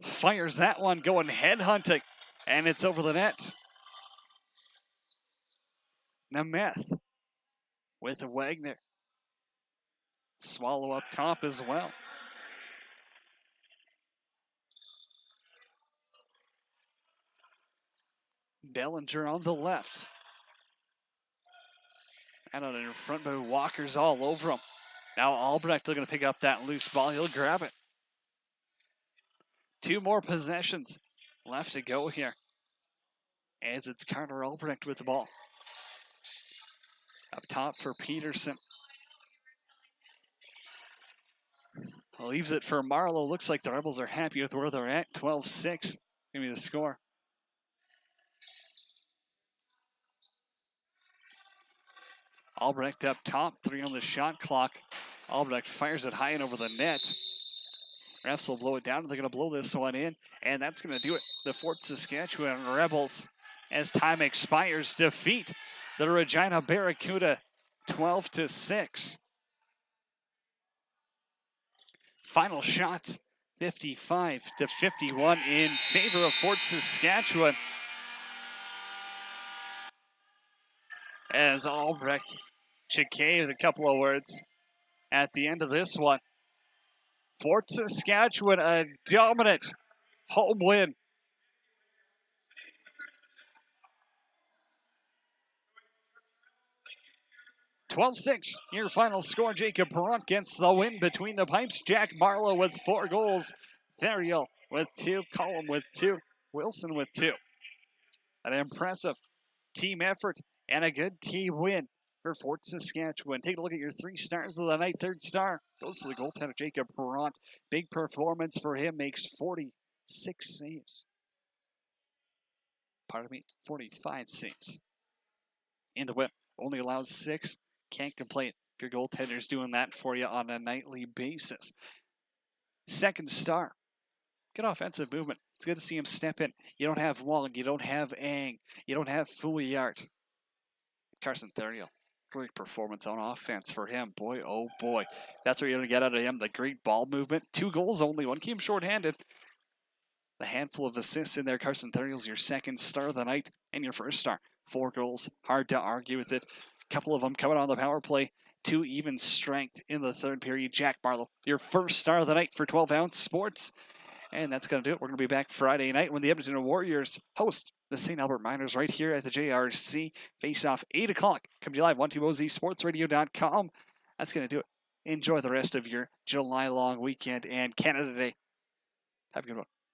fires that one, going headhunting, and it's over the net. Nemeth with Wagner. Swallow up top as well. Bellinger on the left. And on in front, but Walker's all over him. Now Albrecht looking to pick up that loose ball. He'll grab it. 2 more possessions left to go here, as it's Carter Albrecht with the ball. Up top for Peterson. Leaves it for Marlowe. Looks like the Rebels are happy with where they're at. 12-6. Give me the score. Albrecht up top, 3 on the shot clock. Albrecht fires it high and over the net. Refs will blow it down. They're going to blow this one in, and that's going to do it. The Fort Saskatchewan Rebels, as time expires, defeat the Regina Barracuda 12-6. Final shots, 55-51 in favor of Fort Saskatchewan. As Albrecht, Jacquet with a couple of words at the end of this one. Fort Saskatchewan, a dominant home win. Your final score. Jacob Perrant gets the win between the pipes. Jack Marlowe with 4 goals. Theriault with 2. Cullum with 2. Wilson with 2. An impressive team effort and a good team win for Fort Saskatchewan. Take a look at your 3 stars of the night. 3rd star goes to the goaltender, Jacob Perrant. Big performance for him, makes 46 saves. 45 saves. In the win, only allows 6. Can't complain if your goaltender's doing that for you on a nightly basis. 2nd star. Good offensive movement. It's good to see him step in. You don't have Wong, you don't have Ang, you don't have Fouillard. Carson Theriault, great performance on offense for him. Boy, oh boy. That's what you're going to get out of him. The great ball movement. 2 goals only. One keep him shorthanded. The handful of assists in there. Carson Theriault's your 2nd star of the night and your 1st star. 4 goals. Hard to argue with it. couple of them coming on the power play to even strength in the third period. Jack Barlow, your first star of the night for 12-ounce sports. And that's going to do it. We're going to be back Friday night when the Edmonton Warriors host the St. Albert Miners right here at the JRC. Face off 8 o'clock. Come to you live, 12OZSportsRadio.com. That's going to do it. Enjoy the rest of your July long weekend and Canada Day. Have a good one.